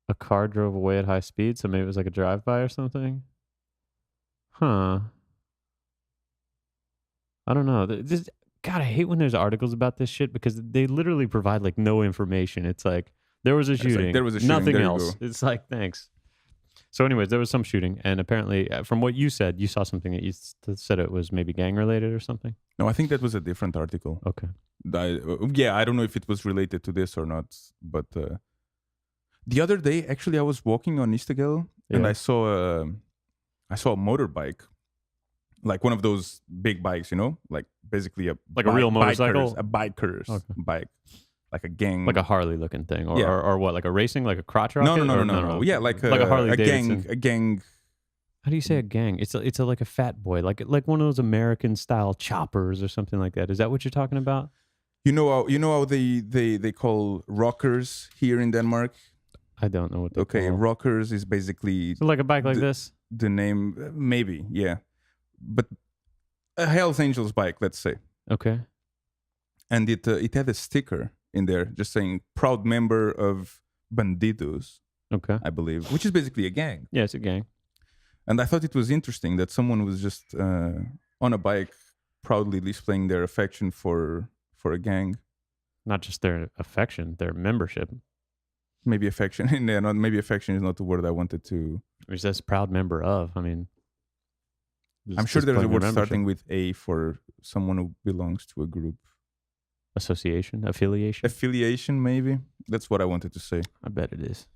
a car drove away at high speed, so maybe it was like a drive-by or something. Huh. I don't know. God, I hate when there's articles about this shit because they literally provide like no information. It's like there was a shooting.
Like, there was a shooting.
Nothing
there
else. It's like thanks. So, anyways, there was some shooting, and apparently, from what you said, you saw something that you said it was maybe gang related or something.
No, I think that was a different article.
Okay.
I don't know if it was related to this or not, but the other day, actually, I was walking on Istegel and I saw a motorbike. Like one of those big bikes, like basically a
real motorcycle,
a biker's bike, like a gang,
like a Harley looking thing, or what, like a racing, like a crotch rocket?
No. Yeah, like
a Harley
Davidson. A gang.
How do you say a gang? It's like a fat boy, like one of those American style choppers or something like that. Is that what you're talking about?
You know how they call rockers here in Denmark?
I don't know what they call.
Rockers is basically
so like a bike like this.
The name, maybe, yeah. But a Hells Angels bike, let's say.
Okay.
And it had a sticker in there just saying proud member of Bandidos.
Okay.
I believe, which is basically a gang.
Yeah, it's a gang.
And I thought it was interesting that someone was just on a bike proudly displaying their affection for a gang.
Not just their affection, their membership.
Maybe affection. Yeah, maybe affection is not the word I wanted to.
It says proud member of. I mean,
I'm sure there's a word starting with A for someone who belongs to a group.
Association? Affiliation?
Affiliation, maybe. That's what I wanted to say.
I bet it is.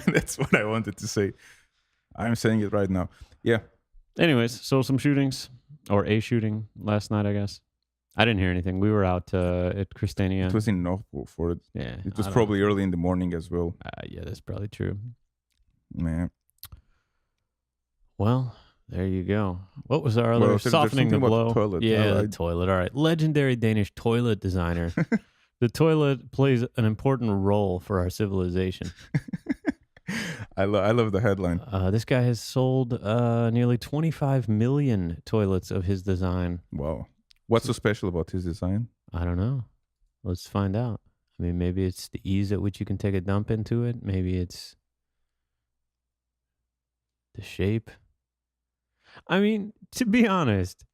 That's what I wanted to say. I'm saying it right now. Yeah.
Anyways, so some shootings, or a shooting last night, I guess. I didn't hear anything. We were out at Christiania.
It was in Northport for it.
Yeah.
It was probably early in the morning as well.
Yeah, that's probably true.
Man.
Well, there you go. What was our other softening the blow?
Toilet.
Yeah, the toilet. All right. Legendary Danish toilet designer. The toilet plays an important role for our civilization.
I love the headline.
This guy has sold nearly 25 million toilets of his design.
Wow. What's so special about his design?
I don't know. Let's find out. I mean, maybe it's the ease at which you can take a dump into it. Maybe it's the shape. I mean, to be honest,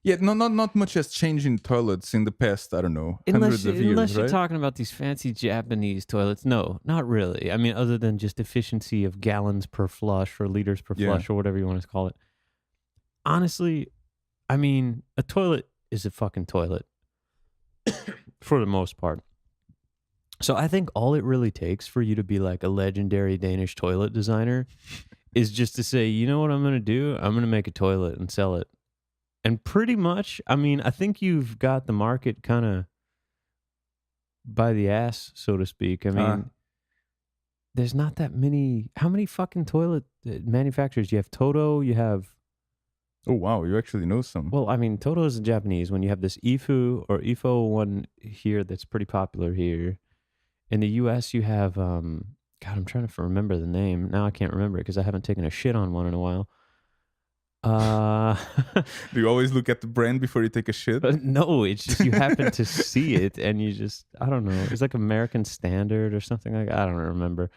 Yeah, not much has changed in toilets in the past, I don't know, hundreds of years,
unless you're
right?
talking about these fancy Japanese toilets, no, not really. I mean, other than just efficiency of gallons per flush or liters per
Yeah.
flush or whatever you want to call it. Honestly, I mean, a toilet is a fucking toilet for the most part. So I think all it really takes for you to be like a legendary Danish toilet designer is just to say, you know what I'm going to do? I'm going to make a toilet and sell it. And pretty much, I mean, I think you've got the market kind of by the ass, so to speak. I mean, there's not that many. How many fucking toilet manufacturers? You have Toto, you have.
Oh, wow. You actually know some.
Well, I mean, Toto is in Japanese. When you have this Ifu or Ifo one here that's pretty popular here. In the US, you have, God, I'm trying to remember the name. Now I can't remember it because I haven't taken a shit on one in a while.
Do you always look at the brand before you take a shit?
No, it's just you happen to see it and you just, I don't know. It's like American Standard or something like that. I don't remember.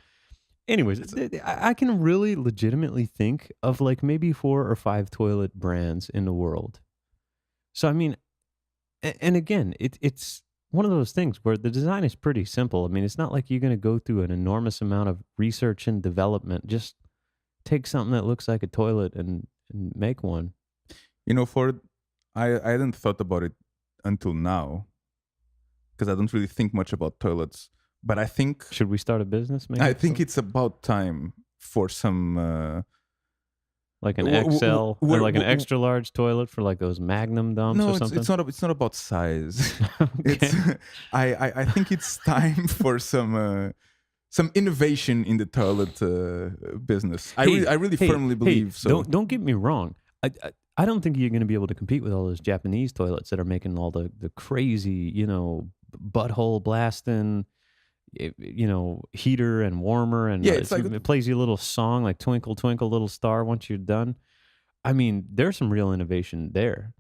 Anyways, I can really legitimately think of like maybe 4 or 5 toilet brands in the world. So, I mean, and again, it's one of those things where the design is pretty simple. I mean, it's not like you're going to go through an enormous amount of research and development. Just take something that looks like a toilet and make one.
You know, I hadn't thought about it until now because I don't really think much about toilets. But I think...
Should we start a business, maybe?
I think it's about time for some...
like an XL or like an extra large toilet for like those Magnum dumps or something?
No, it's not about size.
Okay.
I think it's time for some innovation in the toilet business. I really firmly believe so.
Don't get me wrong. I don't think you're going to be able to compete with all those Japanese toilets that are making all the crazy, butthole blasting, heater and warmer, and
yeah, it's like
it plays you a little song like "Twinkle Twinkle Little Star" once you're done. I mean, there's some real innovation there.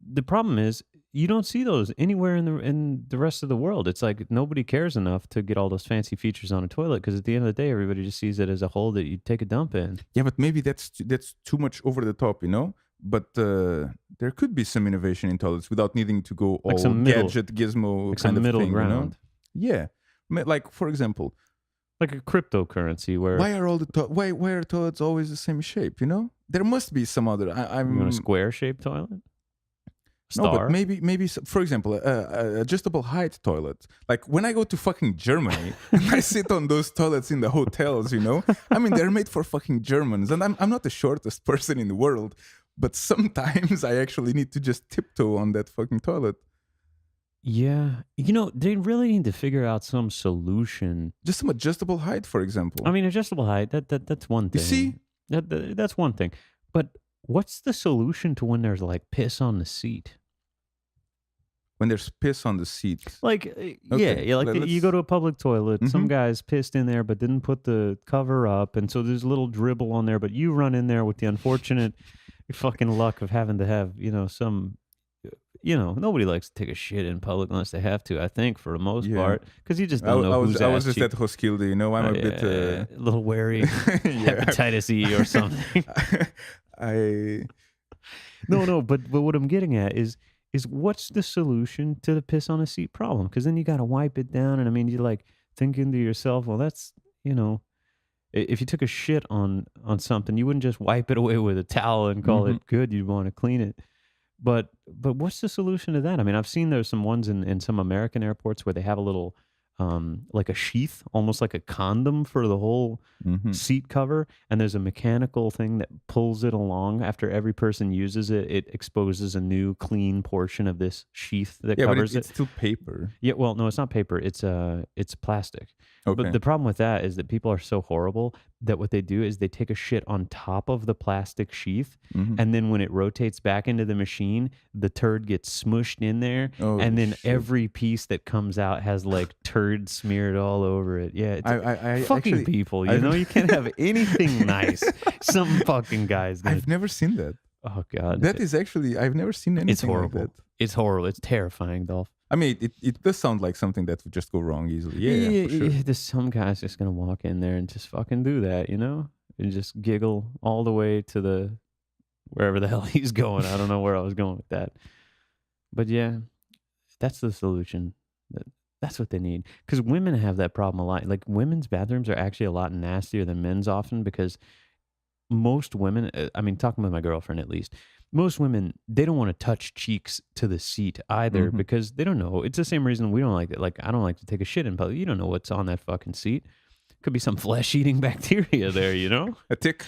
The problem is you don't see those anywhere in the rest of the world. It's like nobody cares enough to get all those fancy features on a toilet because at the end of the day, everybody just sees it as a hole that you take a dump in.
Yeah, but maybe that's too much over the top, But there could be some innovation in toilets without needing to go all gadget gizmo
like
kind of
middle
thing.
Ground.
Yeah, like for example,
like a cryptocurrency where
why are all the why are toilets always the same shape? There must be some other.
You want a square shaped toilet? Star?
No, but maybe for example, adjustable height toilet. Like when I go to fucking Germany and I sit on those toilets in the hotels, I mean they're made for fucking Germans, and I'm not the shortest person in the world, but sometimes I actually need to just tiptoe on that fucking toilet.
Yeah, they really need to figure out some solution.
Just some adjustable height, for example.
I mean, adjustable height, that's one thing.
You see?
That's one thing. But what's the solution to when there's like piss on the seat?
When there's piss on the seat.
Like, yeah, like you go to a public toilet, some guys pissed in there but didn't put the cover up, and so there's a little dribble on there, but you run in there with the unfortunate fucking luck of having to have, some... nobody likes to take a shit in public unless they have to, I think, for the most part, because you just don't know
I
who's
was just at Roskilde, I'm a bit...
a little wary, hepatitis E or something. No, but what I'm getting at is what's the solution to the piss on a seat problem? Because then you got to wipe it down, and I mean, you're like thinking to yourself, well, that's, if you took a shit on something, you wouldn't just wipe it away with a towel and call it good. You'd want to clean it. But what's the solution to that? I mean, I've seen there's some ones in some American airports where they have a little, like a sheath, almost like a condom for the whole seat cover. And there's a mechanical thing that pulls it along. After every person uses it, it exposes a new clean portion of this sheath that covers
it. Yeah, but it's still paper.
Yeah, well, no, it's not paper. It's plastic. But
Okay.
the problem with that is that people are so horrible that what they do is they take a shit on top of the plastic sheath,
Hmm.
and then when it rotates back into the machine, the turd gets smushed in there,
Holy
and then
shit.
every piece that comes out has like turd smeared all over it. Yeah, it's
I
fucking
actually,
people, you
I've
know, you can't have anything nice. Some fucking guy's gonna.
I've never seen that.
Oh god,
That is actually, I've never seen
it's
anything like that.
horrible. It's horrible. It's terrifying, Dolph.
I mean, it does sound like something that would just go wrong easily. Yeah, for sure.
There's some guy's just gonna walk in there and just fucking do that, you know, and just giggle all the way to the wherever the hell he's going. I don't know where I was going with that, but yeah, that's the solution. That's what they need, because women have that problem a lot. Like women's bathrooms are actually a lot nastier than men's often, because most women, I mean, talking with my girlfriend at least, most women, they don't want to touch cheeks to the seat either,
Hmm.
because they don't know. It's the same reason we don't like it. Like, I don't like to take a shit in public. You don't know what's on that fucking seat. Could be some flesh eating bacteria there, you know?
A tick.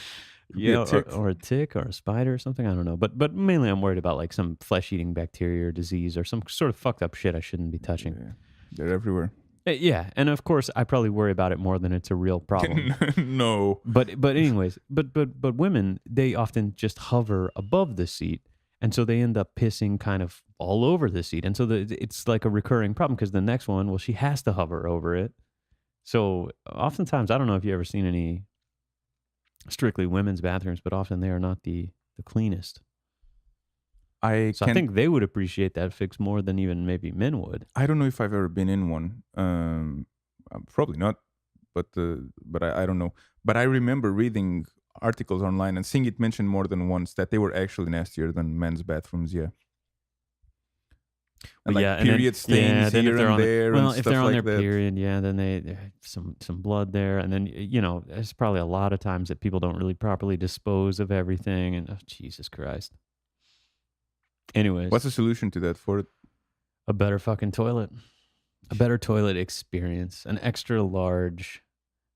Could be
Yeah,
a tick.
or a tick or a spider or something. I don't know. But mainly I'm worried about like some flesh eating bacteria or disease or some sort of fucked up shit I shouldn't be touching.
Yeah, they're everywhere.
Yeah, and of course I probably worry about it more than it's a real problem.
No.
But anyways, but women, they often just hover above the seat, and so they end up pissing kind of all over the seat, and so it's like a recurring problem, because the next one, well, she has to hover over it. So oftentimes, I don't know if you ever seen any strictly women's bathrooms, but often they are not the cleanest.
I
So I
can't.
think they would appreciate that fix more than even maybe men would.
I don't know if I've ever been in one. Probably not, but I don't know. But I remember reading articles online and seeing it mentioned more than once that they were actually nastier than men's bathrooms. Yeah, and like
Yeah, and
period stains
then if
here
they're
and
on
there and
well, if
stuff
they're on
like
their
that.
period, yeah, then they some blood there, and then you know, there's probably a lot of times that people don't really properly dispose of everything, and oh, Jesus Christ. Anyways,
What's the solution to that for it?
a better fucking toilet, a better toilet experience, an extra large,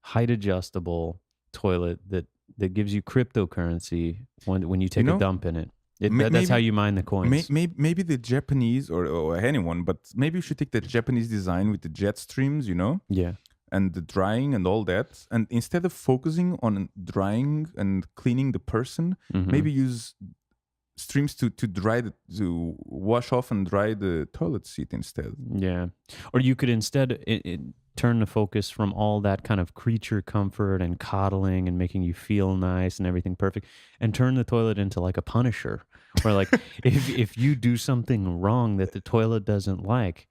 height adjustable toilet that gives you cryptocurrency when you take a
know,
dump in it. That's how
maybe
you mine the coins.
maybe the Japanese or anyone, but maybe you should take the Japanese design with the jet streams,
Yeah.
and the drying and all that, and instead of focusing on drying and cleaning the person,
Mhm.
maybe use streams to to wash off and dry the toilet seat instead.
Yeah. Or you could instead turn the focus from all that kind of creature comfort and coddling and making you feel nice and everything perfect, and turn the toilet into like a punisher, where like if you do something wrong that the toilet doesn't like,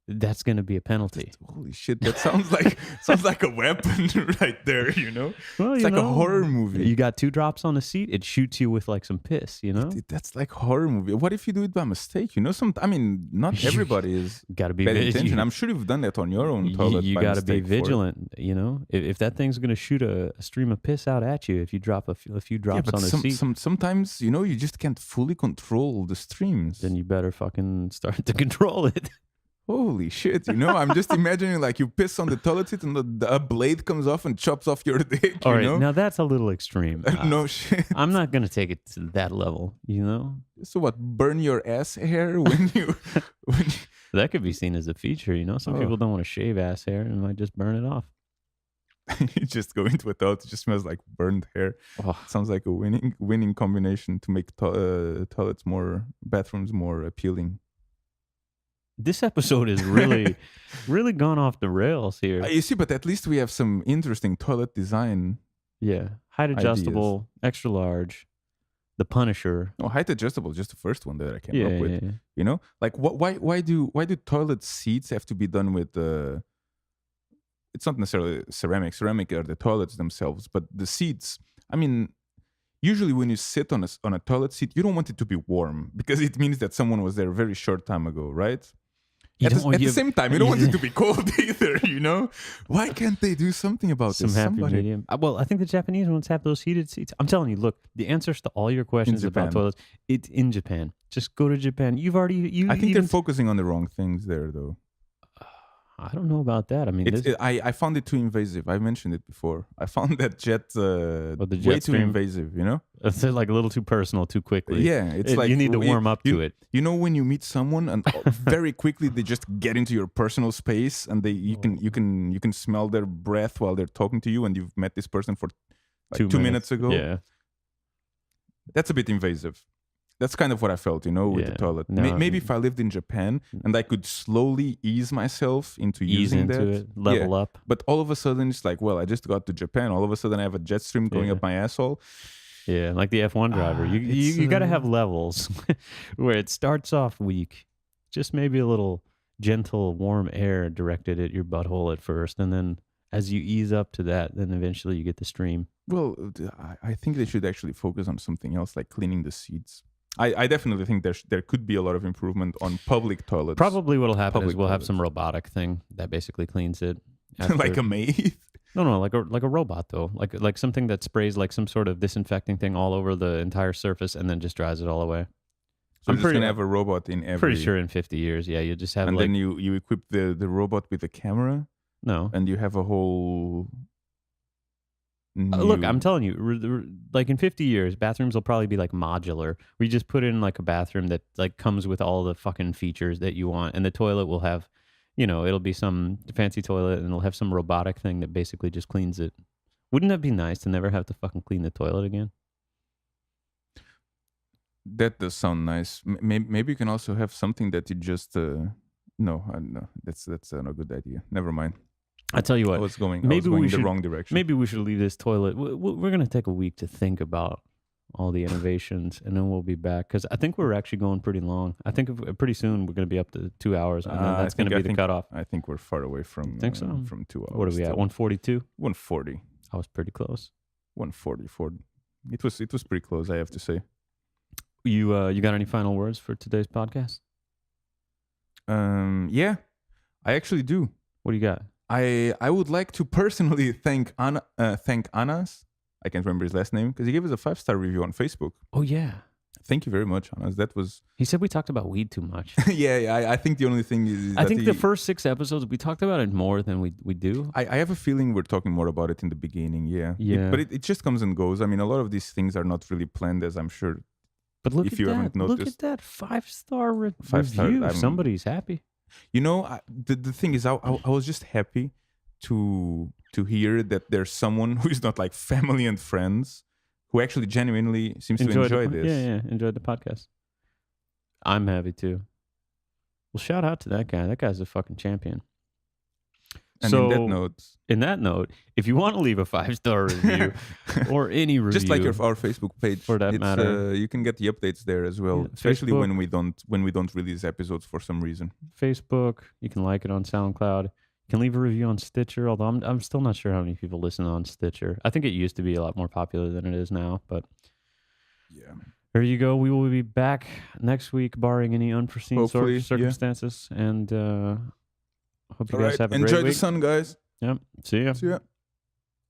that's going to be a penalty.
Holy shit, that sounds like a weapon right there,
Well,
It's
you
like a
know,
horror movie.
You got 2 drops on the seat, it shoots you with like some piss, you know?
That's like horror movie. What if you do it by mistake? I mean, not everybody is
Got to be
paying attention.
vigilant.
I'm sure you've done that on your own toilet.
You
by
got to be
mistake before.
vigilant, you know? If that thing's going to shoot a stream of piss out at you if you drop a few drops
but
on the seat,
sometimes you just can't fully control the streams.
then you better fucking start to control it.
Holy shit! I'm just imagining like you piss on the toilet seat and a blade comes off and chops off your dick.
All right, now that's a little extreme.
No shit.
I'm not going to take it to that level, you know?
So what? Burn your ass hair when you?
That could be seen as a feature, you know? Some
Oh.
people don't want to shave ass hair and might just burn it off.
You just go into a toilet, it just smells like burned hair.
Oh,
Sounds like a winning combination to make bathrooms more appealing.
this episode is really, really gone off the rails here.
You see, but at least we have some interesting toilet design.
Yeah. Height adjustable, extra large, the Punisher.
Oh, height adjustable, just the first one that I came
Yeah,
up with.
yeah.
Like why do toilet seats have to be done with it's not necessarily ceramic. Ceramic are the toilets themselves, but the seats. I mean, usually when you sit on a toilet seat, you don't want it to be warm because it means that someone was there a very short time ago, right? At the same time, you don't want it to be cold either, Why can't they do something about
some
this?
happy medium. Well, I think the Japanese ones have those heated seats. I'm telling you, look, the answers to all your questions about
Japan.
toilets, it's in Japan. Just go to Japan.
I think they're focusing on the wrong things there, though.
I don't know about that. I mean,
I found it too invasive. I mentioned it before. I found that jet,
the
way
jet
too
stream,
invasive, you know?
it's like a little too personal, too quickly.
Yeah, it's like
you need to warm up to it.
You know when you meet someone and very quickly they just get into your personal space and you can smell their breath while they're talking to you, and you've met this person for like 2 minutes ago.
Yeah,
that's a bit invasive. That's kind of what I felt, with the toilet.
No,
maybe if I lived in Japan and I could slowly ease myself into using that,
it, level up.
But all of a sudden, it's like, well, I just got to Japan. All of a sudden, I have a jet stream going up my asshole.
Yeah, like the F1 driver. You got to have levels where it starts off weak, just maybe a little gentle, warm air directed at your butthole at first, and then as you ease up to that, then eventually you get the stream.
Well, I think they should actually focus on something else, like cleaning the seats. I definitely think there could be a lot of improvement on public toilets.
Probably what'll happen is we'll have some robotic thing that basically cleans it.
Like a maid?
No, like a robot though, like something that sprays like some sort of disinfecting thing all over the entire surface and then just dries it all away.
So I'm just gonna have a robot in every.
Pretty sure in 50 years, yeah, you just have.
And then you equip the robot with a camera.
No,
and you have a whole.
Look, I'm telling you, like in 50 years, bathrooms will probably be like modular. We just put in like a bathroom that like comes with all the fucking features that you want, and the toilet will have, it'll be some fancy toilet, and it'll have some robotic thing that basically just cleans it. Wouldn't that be nice to never have to fucking clean the toilet again?
That does sound nice. Maybe you can also have something that you just. No, that's not a good idea. Never mind.
I tell you what,
I was going the wrong direction.
Maybe we should leave this toilet. We're going to take a week to think about all the innovations, and then we'll be back. Because I think we're actually going pretty long. I think pretty soon we're going to be up to 2 hours, and then that's going to be the cutoff.
I think we're far away from.
Think so?
From 2 hours.
What are we at? 142.
140.
I was pretty close.
144. It was pretty close, I have to say.
You got any final words for today's podcast?
Yeah, I actually do.
What do you got?
I would like to personally thank Anas. I can't remember his last name because he gave us a 5-star review on Facebook.
Oh yeah,
thank you very much, Anas. That was.
He said we talked about weed too much.
yeah. I think the only thing is.
I think the first 6 episodes we talked about it more than we do.
I have a feeling we're talking more about it in the beginning. Yeah. But it just comes and goes. I mean, a lot of these things are not really planned, as I'm sure.
But look at that! Look at that 5-star review. Somebody's happy.
The thing is, I was just happy to hear that there's someone who is not like family and friends who actually genuinely seems to enjoy this.
Yeah, enjoyed the podcast. I'm happy too. Well, shout out to that guy. That guy's a fucking champion.
And
so,
in that note,
if you want to leave a 5-star review or any review,
just like our Facebook page,
for that matter,
you can get the updates there as well. Especially when we don't release episodes for some reason.
Facebook, you can like it on SoundCloud. You can leave a review on Stitcher. Although I'm still not sure how many people listen on Stitcher. I think it used to be a lot more popular than it is now. But
yeah,
there you go. We will be back next week, barring any unforeseen circumstances, and. Hope you guys have a great week.
Enjoy the sun, guys.
Yep. See ya.
See ya.